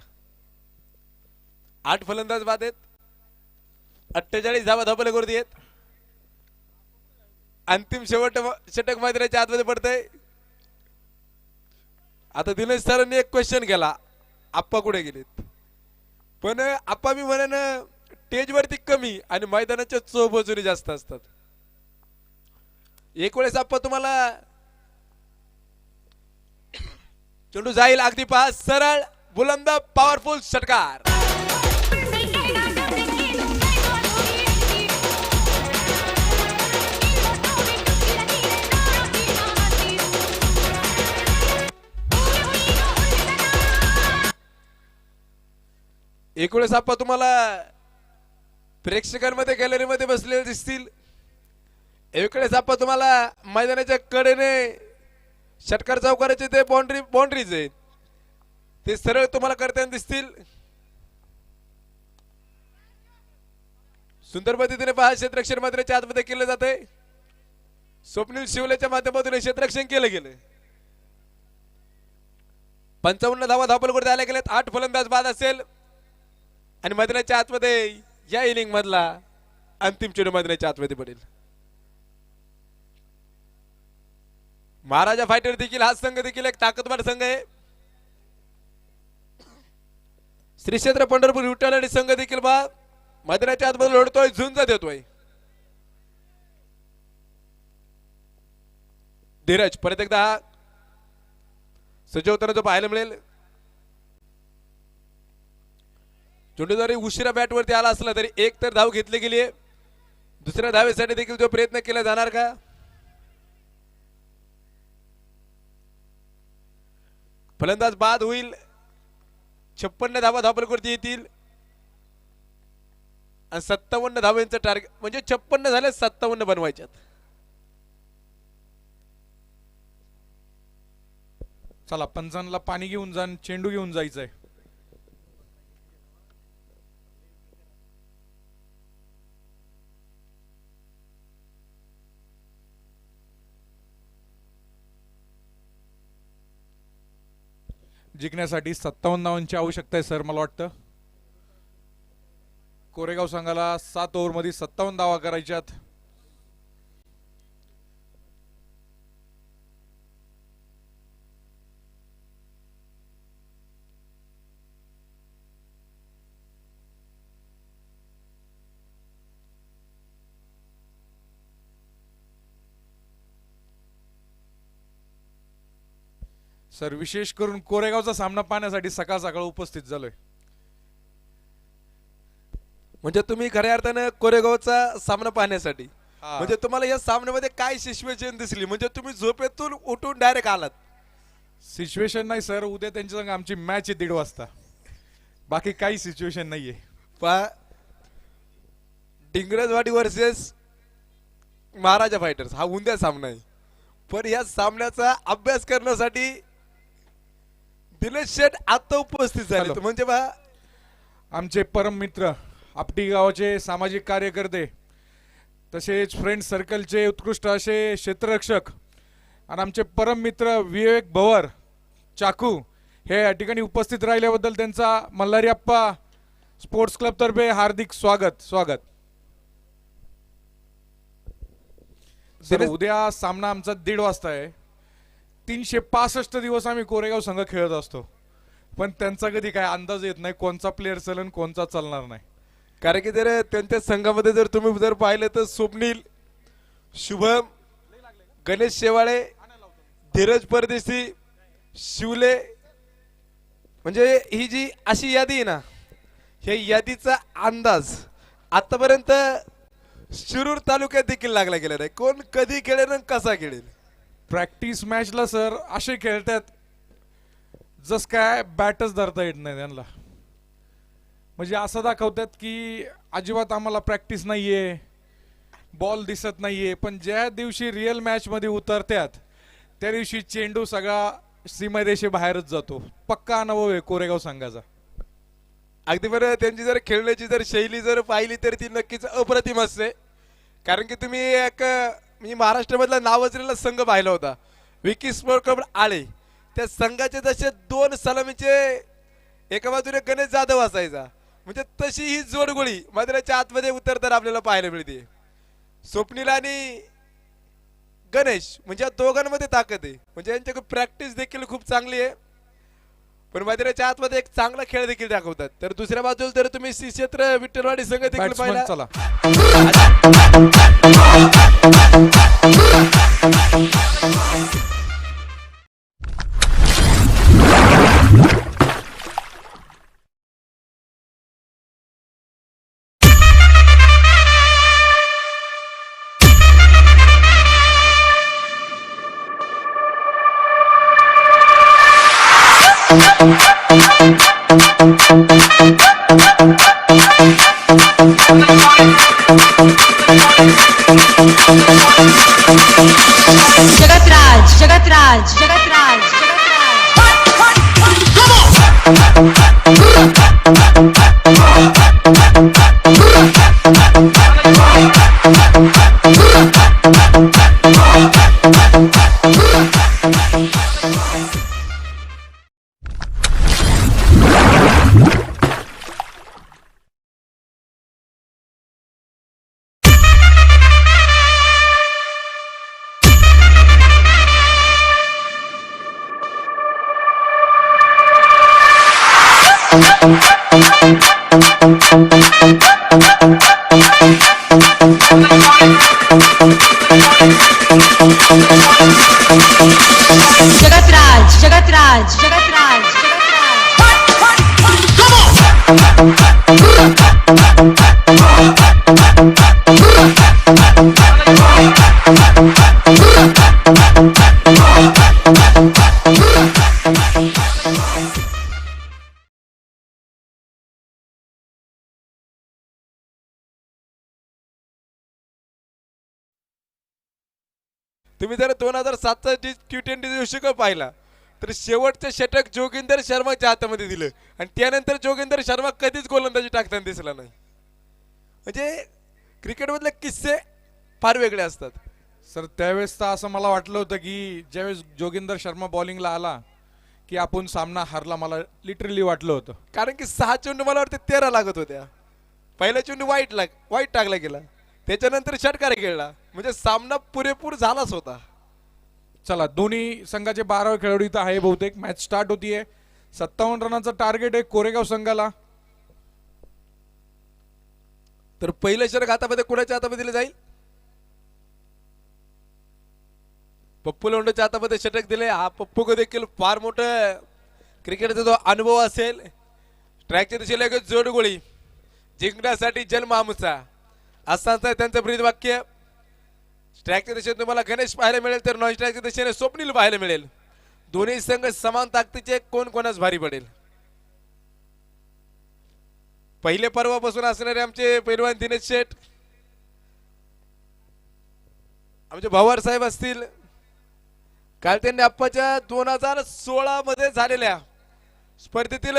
8 फलंदाज बाद आहेत. 48 धावा धावपलीकडे आहेत. अंतिम शेवट षटक मैदानाच्या आतमध्ये पडतंय. आता दिनेश सरांनी एक क्वेश्चन केला, आप्पा कुठे गेलेत? पण आप्पा मी म्हणेन स्टेज वरती कमी आणि मैदानाच्या चौबाजूने जास्त असतात. एक वेळेस आप्पा तुम्हाला चेंडू जाईल अगदी पास सरळ बुलंद पॉवरफुल षटकार. एक वेळेस आपण तुम्हाला प्रेक्षकांमध्ये गॅलरीमध्ये बसलेले दिसतील. एक वेळेस आपण तुम्हाला मैदानाच्या कडेने षटकार चौकाराचे ते बाउंड्रीज आहेत ते सरळ तुम्हाला करताना दिसतील. सुंदर पद्धतीने पहा क्षेत्ररक्षण मैदानाच्या आतमध्ये केले जाते. स्वप्नील शिवलेच्या माध्यमातून क्षेत्ररक्षण केलं गेलं. 55 धावा धावपलीकडे आल्या गेल्यात. 8 फलंदाज बाद असेल आणि मैदानाच्या आतमध्ये या इनिंग मधला अंतिम चेंडू मैदानाच्या आतमध्ये पडेल. महाराजा फायटर देखील हा संघ देखील एक ताकदवार संघ आहे. श्री क्षेत्र पंढरपूर विठ्ठल संघ देखील बा मैदानाच्या आतमध्ये लढतोय, झुंज देतोय. धीरज परत एकदा सजवताना जो पाहायला मिळेल. चेंडू जरी उशिरा बॅट वरती आला असला तरी एक तर धाव घेतली गेली आहे. दुसऱ्या धावेसाठी देखील जो प्रयत्न केला जाणार का? फलंदाज बाद होईल. 56 धावा धावपलीकडे येतील आणि 57 धावांचं टार्गेट म्हणजे 56 झाले 57 बनवायच्यात.
चला पंचांना पाणी घेऊन जा, चेंडू घेऊन जायचंय. जिंकण्यासाठी 57 धावांची आवश्यकता आहे सर. मला वाटतं कोरेगाव संघाला 7 ओव्हर मध्ये 57 धावा करायच्यात. सर विशेष करून कोरेगावचा सामना पाहण्यासाठी सकाळ सकाळ उपस्थित झालोय.
म्हणजे तुम्ही खऱ्या अर्थानं कोरेगावचा सामना पाहण्यासाठी
हा.
म्हणजे तुम्हाला या सामन्यामध्ये काय सिच्युएशन दिसली म्हणजे तुम्ही झोपेतून उठून डायरेक्ट आलात?
सिच्युएशन नाही सर, उद्या त्यांच्या संग आमची मॅच आहे 1:30 वाजता. बाकी काही सिच्युएशन नाहीये.
पहा डिंगरजवाडी वर्सेस महाराजा फायटर्स हा उद्या सामना आहे. पण या सामन्याचा अभ्यास करण्यासाठी दिनेश शेठ आता उपस्थित झाले
हॅलो.
म्हणजे पहा
आमचे परम मित्र आपटी गावाचे सामाजिक कार्यकर्ते तसेच फ्रेंड सर्कलचे उत्कृष्ट असे क्षेत्ररक्षक आणि आमचे परम मित्र विवेक भवर चाकू हे या ठिकाणी उपस्थित राहिल्याबद्दल त्यांचा मल्हारी अप्पा स्पोर्ट्स क्लब तर्फे हार्दिक स्वागत. सर उद्या सामना आमचा 1:30 वाजता आहे. 365 दिवस आम्ही कोरेगाव संघ खेळत असतो पण त्यांचा कधी काय अंदाज येत नाही कोणचा प्लेअर चलन कोणचा चालणार नाही.
कारण की जर त्यांच्या संघामध्ये जर तुम्ही जर पाहिलं तर स्वप्नील, शुभम, गणेश शेवाळे, धीरज परदेशी, शिवले म्हणजे ही जी अशी यादी आहे ना ह्या यादीचा अंदाज आतापर्यंत शिरूर तालुक्यात देखील लागला गेला नाही. कोण कधी खेळेल आणि कसा खेळेल.
प्रॅक्टिस मॅचला सर असे खेळतात जस काय बॅटच धरता येत नाही त्यांना. म्हणजे असं दाखवतात की अजिबात आम्हाला प्रॅक्टिस नाहीये, बॉल दिसत नाहीये. पण ज्या दिवशी रिअल मॅच मध्ये उतरतात त्या दिवशी चेंडू सगळा सीमारेषेबाहेरच जातो. पक्का अनुभव आहे कोरेगाव संघाचा.
अगदी बरं. त्यांची जर खेळण्याची जर शैली जर पाहिली तर ती नक्कीच अप्रतिम असते. कारण की तुम्ही एक मी महाराष्ट्रामधला नावाजलेला संघ पाहिला होता विकी स्पोर्ट क्लब आळे. त्या संघाचे जसे 2 सलामीचे एका बाजूने गणेश जाधव असायचा म्हणजे तशी ही जोडगोळी मैदानाच्या आतमध्ये उतरताना आपल्याला पाहायला मिळते. स्वप्नील आणि गणेश म्हणजे या दोघांमध्ये ताकद आहे. म्हणजे यांच्याकडे प्रॅक्टिस देखील खूप चांगली आहे पण मैदानाच्या आतमध्ये एक चांगला खेळ देखील दाखवतात. तर दुसऱ्या बाजूला जर तुम्ही श्री क्षेत्र विठ्ठलवाडी संघ देखील
बॅट्समन
पाहिला
चला.
जगतराज जगतराज जगतराज जगतराज जगतराज जगतराज
तुम्ही जर 2007चा T20 विश्वकप पाहिला तर शेवटचं षटक जोगिंदर शर्माच्या हातामध्ये दिलं आणि त्यानंतर जोगिंदर शर्मा कधीच गोलंदाजी टाकताना दिसला नाही. म्हणजे क्रिकेटमधले किस्से फार वेगळे असतात.
सर त्यावेळेस तर असं मला वाटलं होतं की ज्यावेळेस जोगिंदर शर्मा बॉलिंगला आला की आपण सामना हारला. मला लिटरली वाटलं होतं.
कारण की 6 चेंडू मला वाटतं 13 लागत होत्या. पहिला चेंडू वाईट टाकला गेला त्याच्यानंतर षटकार खेळला म्हणजे सामना पुरेपूर झालाच होता.
चला दोन्ही संघाचे 12 खेळाडू इथं आहे. बहुतेक मॅच स्टार्ट होतीये. 57 रनाचं टार्गेट आहे कोरेगाव संघाला.
तर पहिलं षटक हातामध्ये कुणाच्या हातामध्ये दिलं जाईल? पप्पू लोंढेच्या हातामध्ये षटक दिले. हा पप्पू को देखील फार मोठं क्रिकेटचा जो अनुभव असेल. ट्रॅकच्या दिशेला एक जोड गोळी जिंकण्यासाठी जन्म आमचा असं त्यांचं ब्रीद वाक्य. स्ट्राईकच्या दिशेने तुम्हाला गणेश पाहायला मिळेल तर नॉन स्ट्राईकच्या दिशेने स्वप्नील पाहायला मिळेल. दोन्ही संघ समान ताकदीचे कोण कोणास भारी पडेल. पहिले पर्वापासून असणारे आमचे पैलवान दिनेश शेठ, आमचे भवार साहेब असतील. काल त्यांनी आप्पाच्या 2016 मध्ये झालेल्या स्पर्धेतील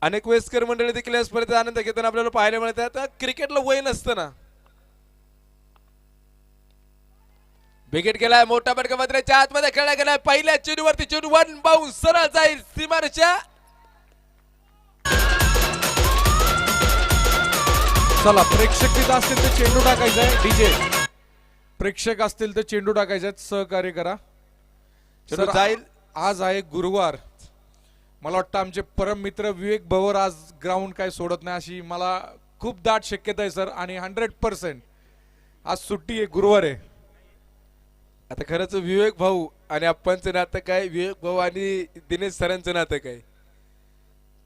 अनेक वयस्कर मंडळी देखील या स्पर्धेत आनंद घेताना आपल्याला पाहायला मिळतात. क्रिकेटला वय नसतं ना. विकेट गेलाय. मोठा फटका मात्र आतमध्ये खेळला गेलाय. पहिल्या चेंडूवरती चेंडू वन बाउन्स सरळ जाईल सीमारेषा.
चला, प्रेक्षक तिथं असतील तर चेंडू टाकायचा आहे. डीजे प्रेक्षक असतील तर चेंडू टाकायचे, सहकार्य करा.
चेंडू
सर,
जाईल.
आज आहे गुरुवार. मला वाटतं आमचे परम मित्र विवेक भवर आज ग्राउंड काय सोडत नाही अशी मला खूप दाट शक्यता आहे सर. आणि 100% आज सुट्टी आहे, गुरुवार आहे.
आता खरंच विवेक भाऊ आणि आप्पांचं नातं काय, विवेक भाऊ आणि दिनेश सरांचं नातं काय.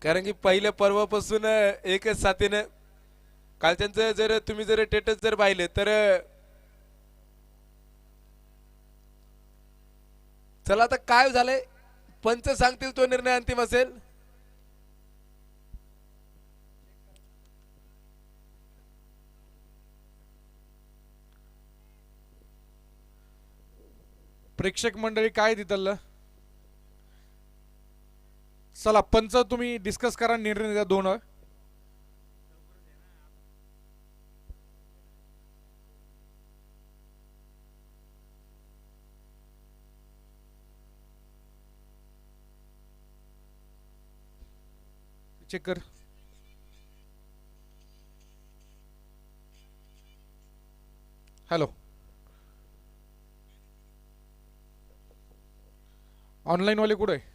कारण की पहिल्या पर्वापासून एकच साथीनं कालच्यांचं जर तुम्ही जर स्टेटस जर पाहिले तर चला आता काय झालंय पंच सांगतील तो निर्णय अंतिम असेल.
प्रेक्षक मंडळी काय तिथलं. चला, पंच तुम्ही डिस्कस करा, निर्णय द्या. दोन चेक कर. हॅलो, ऑनलाईन वाले कुठे आहे.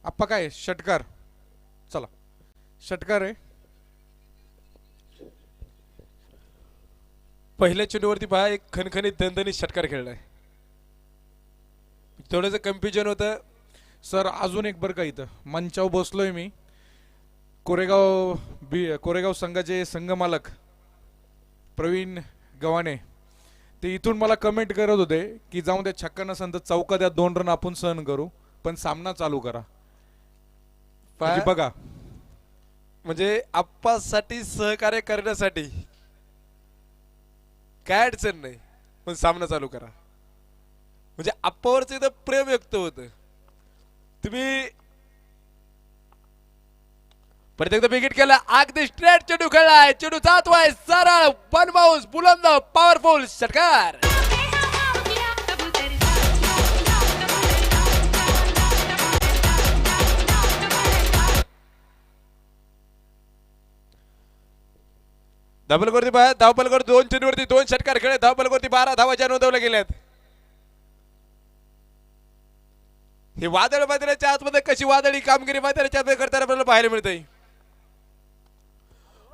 आप्पा काय षटकार. चला, षटकार आहे.
पहिल्या चेंडूवरती पहा एक खणखणीत दणदणीत षटकार खेळलाय. थोडंसं कन्फ्युजन होतं
सर. अजून एक बरं का, इथं मंचावर बसलोय मी. कोरेगाव संघाचे संघमालक प्रवीण गव्हाणे ते इथून मला कमेंट करत होते की जाऊन द्या, छक्का नसेल तर चौका द्या, 2 रन आपण सहन करू, पण सामना चालू करा. म्हणजे बघा,
म्हणजे आप्पासाठी सहकार्य करण्यासाठी काय अडचण नाही, पण सामना चालू करा. म्हणजे आप्पावरच इथं प्रेम व्यक्त होत. तुम्ही परत एकदा विकेट केला. अगदी स्ट्रेट चेंडू खेळलाय. चेंडू जातोय सरळ वन बाउन्स बुलंद पॉवरफुल षटकार. धावपलवरती पहा. धावपलवर 2 चेंडूवरती 2 षटकार खेळले. धावपलवरती 12 धावाच्या नोंदवल्या गेल्यात. हे वादळ मैदानाच्या आतमध्ये कशी वादळी कामगिरी मैदानाच्या आतमध्ये करताना आपल्याला पाहायला मिळते.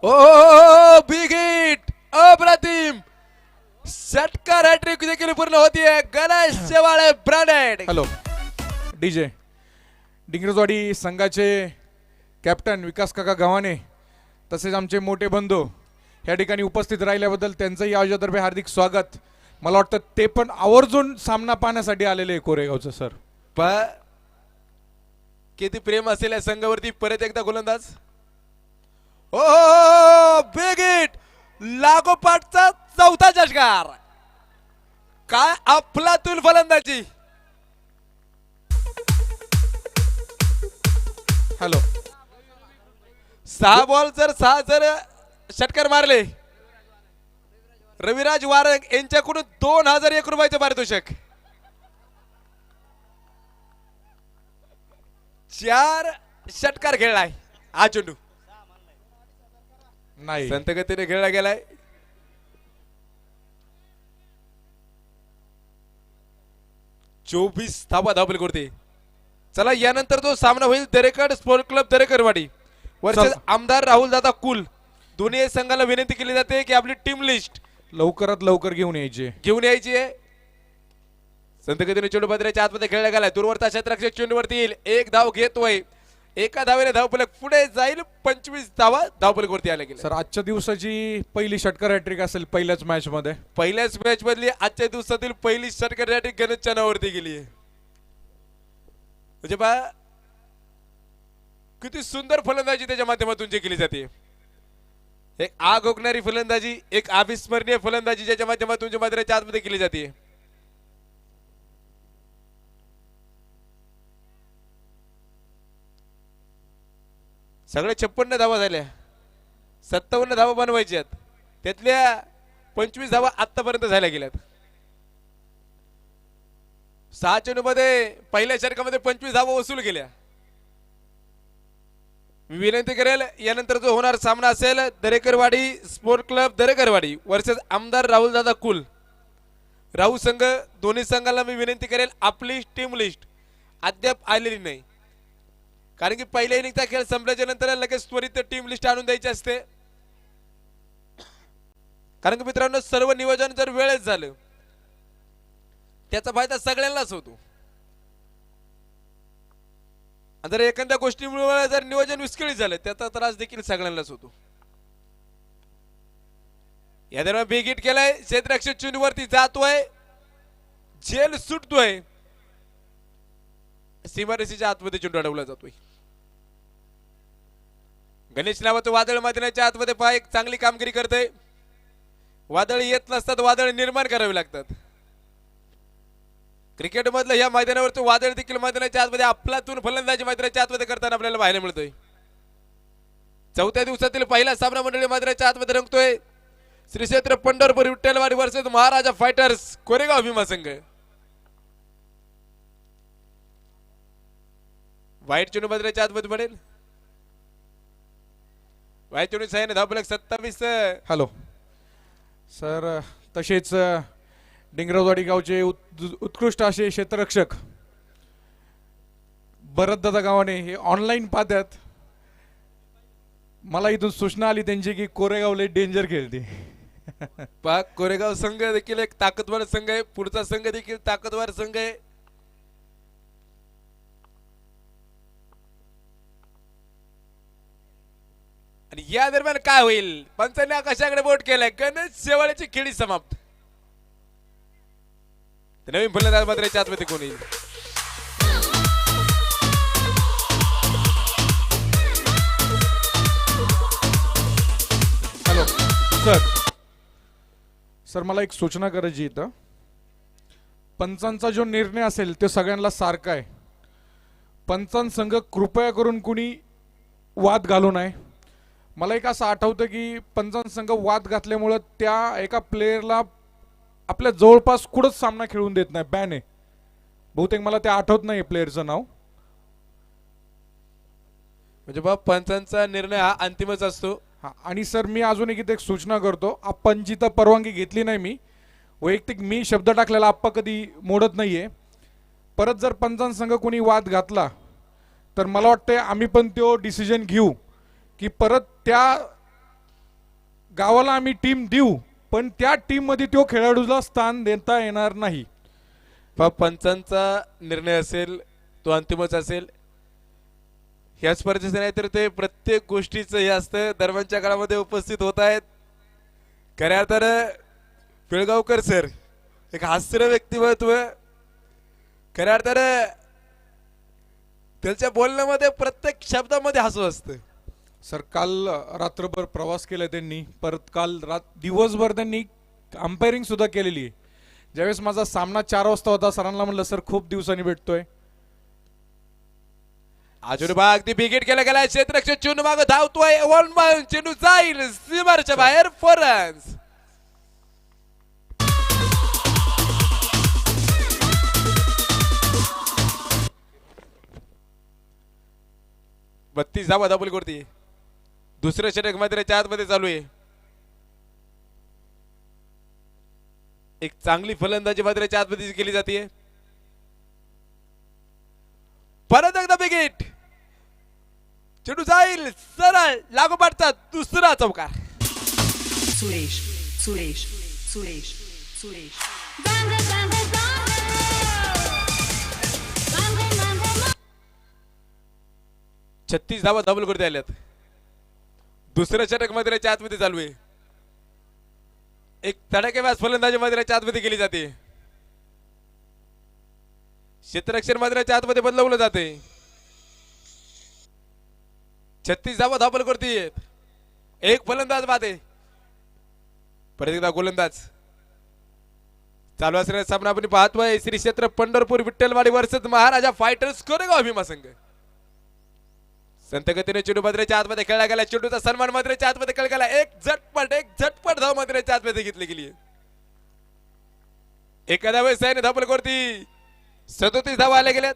ओ बिग हिट, अप्रतिम षटकार हॅट्रिक देखील पूर्ण होतीये. Ganesh Shewale branded.
Hello DJ. Dingarjawadi संघाचे कॅप्टन विकास काका गव्हाणे तसेच आमचे मोठे बंधू या ठिकाणी उपस्थित राहिल्याबद्दल त्यांचंही आयोजकातर्फे हार्दिक स्वागत. मला वाटतं ते पण आवर्जून सामना पाहण्यासाठी आलेले आहे कोरेगावचं सर.
किती प्रेम असेल या संघावरती. परत एकदा गोलंदाज. ओ बिग हिट, लागोपाठचा चौथा षटकार. काय अफलातून फलंदाजी.
हॅलो,
6 बॉल जर 6 जर षटकार मारले रविराज वारंग यांच्याकडून 2001 रुपयाचं पारितोषिक. 4 षटकार खेळलाय हा चेंडू.
नाही,
संतगतीने खेळला गेलाय. चोवीस धावा धावपल करते. चला यानंतर जो सामना होईल दरेकड स्पोर्ट क्लब दरेकरवाडी वर्सेस आमदार राहुल दादा कुल. दोन्ही संघाला विनंती केली जाते की आपली टीम लिस्ट
लवकरात लवकर घेऊन यायची
आहे. संतगतीने चेंडू पत्र्याच्या आतमध्ये खेळला गेलाय. दूरवरचा क्षेत्ररक्षक चेंडूवरती येईल. एक धाव घेतोय. एका धावेने धावफलक पुढे जाईल. 25 धावा धावफलकावरती आले गेले.
सर, आजच्या दिवसाची पहिली षटकार हॅट्रिक असेल पहिल्याच मॅच मध्ये.
पहिल्याच मॅच मधली आजच्या दिवसातील पहिली षटकार हॅट्रिक गणेशच्या नावावरती गेली आहे. म्हणजे बा किती सुंदर फलंदाजी त्याच्या माध्यमातून जी केली जाते. एक आग ओकणारी फलंदाजी, एक अविस्मरणीय फलंदाजी ज्याच्या माध्यमातून जी मात्र आतमध्ये केली जाते. सगळे 56 धावा झाल्या. 57 धावा बनवायच्यात. त्यातल्या 25 धावा आतापर्यंत झाल्या गेल्यात. 6 चेंडूमध्ये पहिल्या षटकामध्ये 25 धावा वसूल केल्या. मी विनंती करेल यानंतर जो होणार सामना असेल Darekarwadi sport club Darekarwadi versus आमदार राहुल दादा कुल. राहू संघ दोन्ही संघाला मी विनंती करेल आपली टीम लिस्ट अद्याप आलेली नाही. कारण की पहिल्या इनिंगचा खेळ संपल्याच्या नंतर लगेच त्वरित टीम लिस्ट आणून द्यायची असते. कारण की मित्रांनो सर्व नियोजन जर वेळेत झालं त्याचा फायदा सगळ्यांनाच होतो. जर एखाद्या गोष्टीमुळे जर नियोजन विस्कळीत झालं त्याचा त्रास देखील सगळ्यांनाच होतो. या दरम्यान बिग हिट केलाय. क्षेत्ररक्षक चेंडूवरती जातोय. झेल सुटतोय. सीमारेषेच्या आतमध्ये चेंडू अडवला जातोय. गणेश नावाचं वादळ मैदानाच्या आतमध्ये पहा एक चांगली कामगिरी करते. वादळ येत नसतात, वादळ निर्माण करावे लागतात. क्रिकेट मधलं या मैदानावरचं वादळ देखील मैदानाच्या आतमध्ये अफलातून फलंदाजी मैदानाच्या आतमध्ये करताना आपल्याला पाहायला मिळतोय. चौथ्या दिवसातील पहिला सामना मंडळी मैदानाच्या आतमध्ये रंगतोय. श्री क्षेत्र पंढरपूर विठ्ठलवाडी वर्सेस महाराजा फायटर्स कोरेगाव भीमा संघ. वाईट चेंडू मैदानाच्या आतमध्ये पडेल. वाईट चेंडू सहाय्याने धावफलक 27.
हॅलो सर, तसेच डिंगरवाडी गावचे उत्कृष्ट असे क्षेत्ररक्षक भरतदादा गावाने हे ऑनलाईन पाहतात. मला इथून सूचना आली त्यांची की कोरेगावले डेंजर खेळते.
कोरेगाव संघ देखील एक ताकदवार संघ आहे. पुढचा संघ देखील ताकदवार संघ आहे. आणि या दरम्यान काय होईल पंचांनी आकाशाकडे बोट केलाय. गणेश शेवाळ्याची खेळी समाप्त. नवीन फलंदाज मात्र याच्या आतमध्ये कोण येईल.
हॅलो सर, मला एक सूचना करायची इथं. पंचांचा जो निर्णय असेल तो सगळ्यांना सारखा आहे. पंचांसंघ कृपया करून कुणी वाद घालू नये. मला एक असं आठवतं की पंचांसंघ वाद घातल्यामुळं त्या एका प्लेयरला आपल्या जवळपास कुठंच सामना खेळून देत नाही, बॅन आहे. बहुतेक मला ते आठवत नाही प्लेयरचं नाव.
म्हणजे बाबा पंचांचा निर्णय हा अंतिमच असतो.
हा, आणि सर मी अजून एक सूचना करतो. आप्पांची तर परवानगी घेतली नाही मी. वैयक्तिक मी शब्द टाकलेला आप्पा कधी मोडत नाहीये. परत जर पंचांसंघ कोणी वाद घातला तर मला वाटतंय आम्ही पण तो डिसिजन घेऊ की परत त्या गावाला आम्ही टीम देऊ, पण त्या टीम मध्ये तो खेळाडूला स्थान देता येणार नाही.
पंचांचा निर्णय असेल तो अंतिमच असेल. ह्या स्पर्धेचं नाही तर ते प्रत्येक गोष्टीचं हे असतं. दरम्यानच्या काळामध्ये उपस्थित होत आहेत खऱ्या अर्थानं पिळगावकर सर, एक हास्य व्यक्तिमत्व. खऱ्या अर्थानं त्यांच्या बोलण्यामध्ये प्रत्येक शब्दामध्ये हसू असतं.
सर काल रात्रभर प्रवास केला त्यांनी, परत काल दिवसभर त्यांनी अंपायरिंग सुद्धा केलेली आहे. ज्यावेळेस माझा सामना 4 वाजता होता, सरांना म्हणलं सर खूप दिवसांनी भेटतोय.
अजून भाग ती बिगेट केला गेला. क्षेत्ररक्षक चेंडू मागे धावतोय. वन बाय चेंडू जाईल सीमारेच्या बाहेर. फरन्स 32 धावा धाबल करते. दुसरं षटक मात्र आतमध्ये चालू आहे. एक चांगली फलंदाजी मात्र आतमध्ये केली जाते. परत एकदा बिगेट. चेंडू जाईल सरळ लागोपाठचा दुसरा चौकार.
सुरेश सुरेश सुरेश सुरेश
36 धावा डबल करते आल्यात. दुसरं षटक मात्र आतमध्ये चालू आहे. एक तडाखेबाज फलंदाजी मात्र आतमध्ये केली जाते. क्षेत्ररक्षण मात्र आतमध्ये बदलवलं जाते. 36 धावा धाबल करते. एक फलंदाज बाद आहे. परत एकदा गोलंदाज. चालू असलेला सामना आपण पाहतोय. श्री क्षेत्र पंढरपूर विठ्ठलवाडी वर्सेस महाराजा फायटर्स कोरेगाव भीमा संघ. संत गतीने चेंडू मात्रेच्या आतमध्ये खेळला गेला. चेंडूचा सन्मान मात्रेच्या आतमध्ये खेळ गेला. एक झटपट धाव मात्रेच्या आतमध्ये घेतली गेली. एखाद्या वेळेस साईने धाबल करती. 37 धावा आल्या गेल्यात.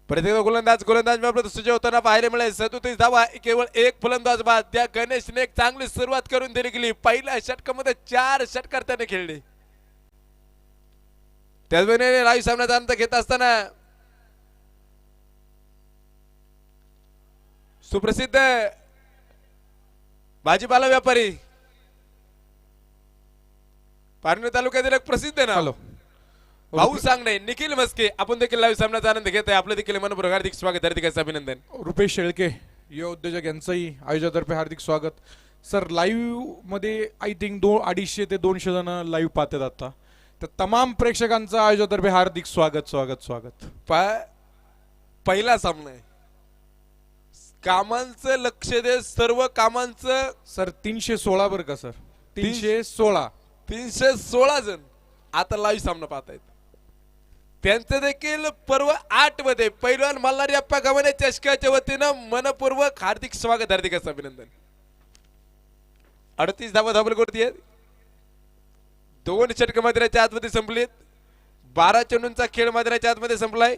परत एकदा गोलंदाज आपल्याला सुजय होताना पाहायला मिळेल. 37 धावा केवळ एक फलंदाज बाद. त्या गणेशने एक चांगली सुरुवात करून दिली गेली. पहिल्या षटकामध्ये 4 षटकार त्याने खेळले. त्याचवेळी लाईव्ह सामन्याचा अंत घेत असताना सुप्रसिद्ध भाजीपाला व्यापारी पारनेर तालुक्यातील एक प्रसिद्ध नाव भाऊ सांगणे निखिल मस्के आपण देखील लाईव्ह सामन्याचा आनंद घेत आहे. आपलं देखील मनपूर्वक हार्दिक स्वागत, हार्दिक अभिनंदन.
रुपेश शेळके युवा उद्योजक यांचंही आयोजकातर्फे हार्दिक स्वागत. सर लाईव्ह मध्ये आय थिंक 250 ते 200 जण लाईव्ह पाहतात आता. तर तमाम प्रेक्षकांचं आयोजकातर्फे हार्दिक स्वागत स्वागत स्वागत.
पहिला सामना आहे. कामांचं लक्ष दे. सर्व कामांचं.
सर 316 बरं का सर. 316
जण आता लाईव्ह सामना पाहतायत. त्यांचं देखील पर्व 8 मध्ये पैलवान मल्हारी अप्पा गव्हाणे चषकाच्या वतीनं मनपूर्वक हार्दिक स्वागत, हार्दिक अभिनंदन. 38 धावा धाबल करते. 2 षटक मात्र्याच्या आतमध्ये संपलीत. 12 चेंडूंचा खेळ मात्र्याच्या आतमध्ये संपलाय.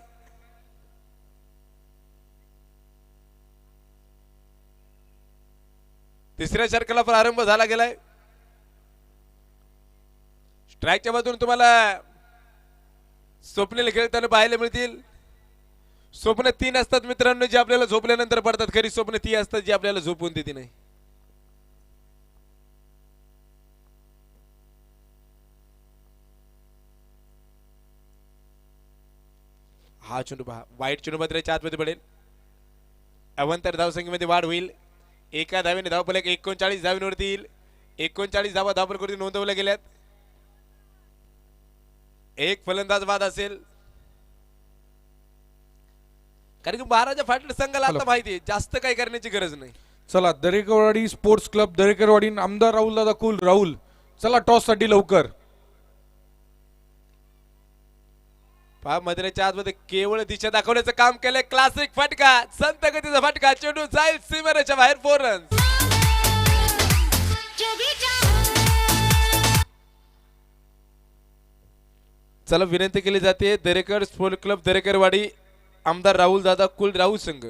तिसऱ्या षटकाला प्रारंभ झाला गेलाय. स्ट्राईकच्या बाजून तुम्हाला स्वप्नील खेळताना पाहायला मिळतील. स्वप्न 3 असतात मित्रांनो, जे आपल्याला झोपल्यानंतर पडतात. खरी स्वप्न ती असतात जी आपल्याला झोपून देते नाही. हा चेंडू पहा. वाईट चेंडू मात्र आतमध्ये पडेल. अवंतर धावसंख्येमध्ये वाढ होईल. एका धावेने धावफलक 39 धावेवरती येईल. 39 धावा धावफलकावरती नोंदवल्या गेल्यात. एक फलंदाज बाद असेल. कारण की महाराजा फायटर संघाला आता माहिती जास्त काही करण्याची गरज नाही.
चला दरेकरवाडी स्पोर्ट्स क्लब दरेकरवाडी आमदार राहुल दादा कुल राहुल चला टॉस साठी लवकर.
पहा मधुरेच्या आतमध्ये केवळ दिशा दाखवण्याचं काम केलंय. क्लासिक फटका, संत गतीचा फटका. चेंडू जाईल सीमारेच्या बाहेर. 4 रन्स. चला विनंती केली जाते दरेकर स्पोर्ट क्लब दरेकरवाडी आमदार राहुल दादा कुल राहुल संघ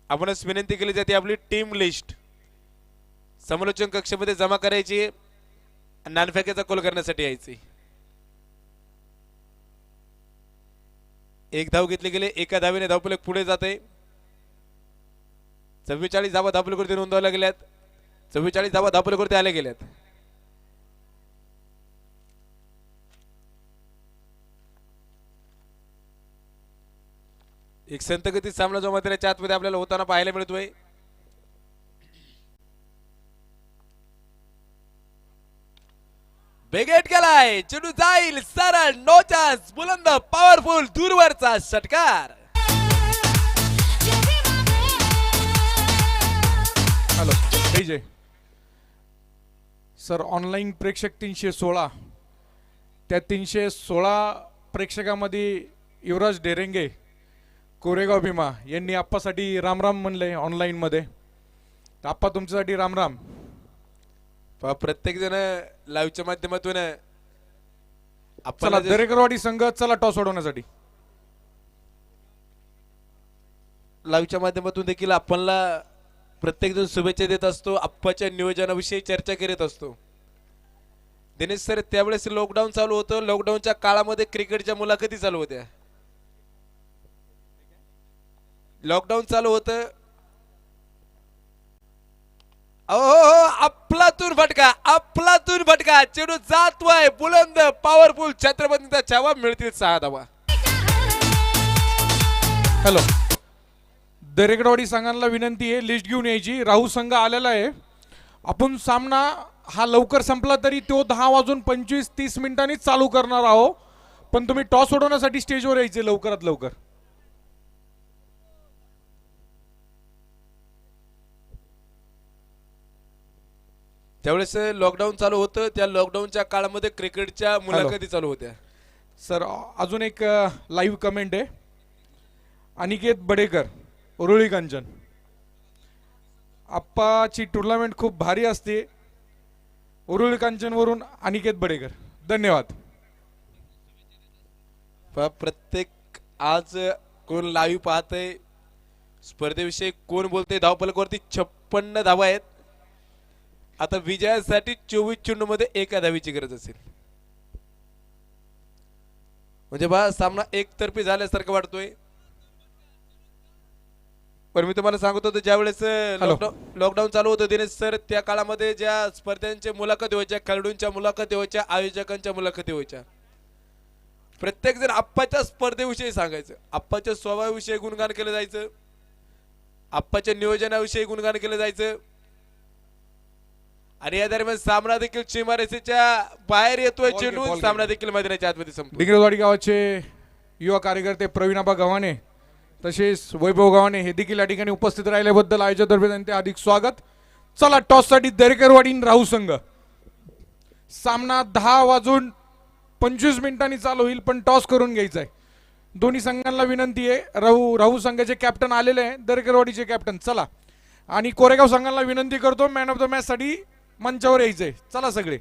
आपणच विनंती केली जाते आपली टीम लिस्ट समालोचन कक्षामध्ये जमा करायची. नाणफेकाचा कॉल करण्यासाठी यायची. एक धाव घेतली गेले. एका धावेने धावफलक पुढे जाते. 44 धावा धावफलकावरती नोंदवल्या गेल्यात. 44 धावा धावफलकावरती आल्या गेल्यात. एक संतगती सामना जो मैदानाच्या आतमध्ये आपल्याला होताना पाहायला मिळतोय. बेगेट गेलाय, चेंडू जाईल सरळ, नो चान्स, बुलंद पॉवरफुल दूरवरचा षटकार.
हॅलो डीजे सर, ऑनलाईन प्रेक्षक 316, त्या 316 प्रेक्षकामध्ये युवराज डेरेंगे कोरेगाव भीमा यांनी आप्पासाठी रामराम म्हणले ऑनलाईन मध्ये. तर आप्पा तुमच्यासाठी रामराम.
प्रत्येक जण लाईव्हच्या माध्यमातून
चला
आपल्याला
दरेकरवाडी संघ चला टॉस सोडवण्यासाठी.
लाईव्हच्या माध्यमातून देखील आपणला प्रत्येक जण शुभेच्छा देत असतो, आप्पाच्या नियोजनाविषयी चर्चा करीत असतो. दिनेश सर, त्यावेळेस लॉकडाऊन चालू होतं, लॉकडाऊनच्या काळामध्ये क्रिकेटच्या मुलाखती चालू होत्या. लॉकडाऊन चालू होतं, अफलातून फटका, चेंडू जातोय बुलंद पॉवरफुल, छत्रपतींचा छावा, मिळतील 6 धावा.
हॅलो दरेकरवाडी संघांना विनंती आहे लिस्ट घेऊन यायची. राहू संघ आलेला आहे. आपण सामना हा लवकर संपला तरी तो 10:25-30 मिनिटांनी चालू करणार आहोत, पण तुम्ही टॉस सोडवण्यासाठी स्टेजवर यायचे लवकरात लवकर.
त्यावेळेस लॉकडाऊन चालू होतं, त्या लॉकडाऊनच्या काळामध्ये क्रिकेटच्या मुलाखती चालू होत्या.
सर अजून एक लाईव्ह कमेंट आहे. अनिकेत बडेकर, उरुळी कांचन, आप्पाची टुर्नामेंट खूप भारी असते. उरुळी कांचन वरून अनिकेत बडेकर, धन्यवाद.
प्रत्येक आज कोण लाईव्ह पाहतंय, स्पर्धेविषयी कोण बोलते, धावफलकावरती 56 धावा आहेत. आता विजयासाठी 24 चेंडू मध्ये 1 धावीची गरज असेल, म्हणजे बा सामना एकतर्फी झाल्यासारखं वाटतोय. पण मी तुम्हाला सांगत होतो, ज्यावेळेस लॉकडाऊन चालू होतं दिनेश सर, त्या काळामध्ये ज्या स्पर्धांच्या मुलाखती व्हायच्या, खेळाडूंच्या मुलाखती व्हायच्या, आयोजकांच्या मुलाखती व्हायच्या, प्रत्येक जण आप्पाच्या स्पर्धेविषयी सांगायचं, आप्पाच्या स्वभावाविषयी गुणगान केलं जायचं, आप्पाच्या नियोजनाविषयी गुणगान केलं जायचं. आणि या दरम्यान सामना देखील सीमारेषेच्या बाहेर येतोय चेंडू, सामना देखील मैदानाच्या आतमध्ये संपतो.
डिग्रजवाडी गावाचे युवा कार्यकर्ते प्रवीणाबा गव्हाणे तसेच वैभव गव्हाणे हे देखील या ठिकाणी उपस्थित राहिल्याबद्दल आयोजकांतर्फे त्यांचे अधिक स्वागत. चला टॉस साठी दरेकरवाडी राहू संघ. सामना 10:25 मिनिटांनी चालू होईल, पण टॉस करून घ्यायचा आहे. दोन्ही संघांना विनंती आहे. राहू संघाचे कॅप्टन आलेले आहे, दरेकरवाडीचे कॅप्टन. चला, आणि कोरेगाव संघाला विनंती करतो मॅन ऑफ द मॅच साठी मंचावर यायचंय. चला सगळे.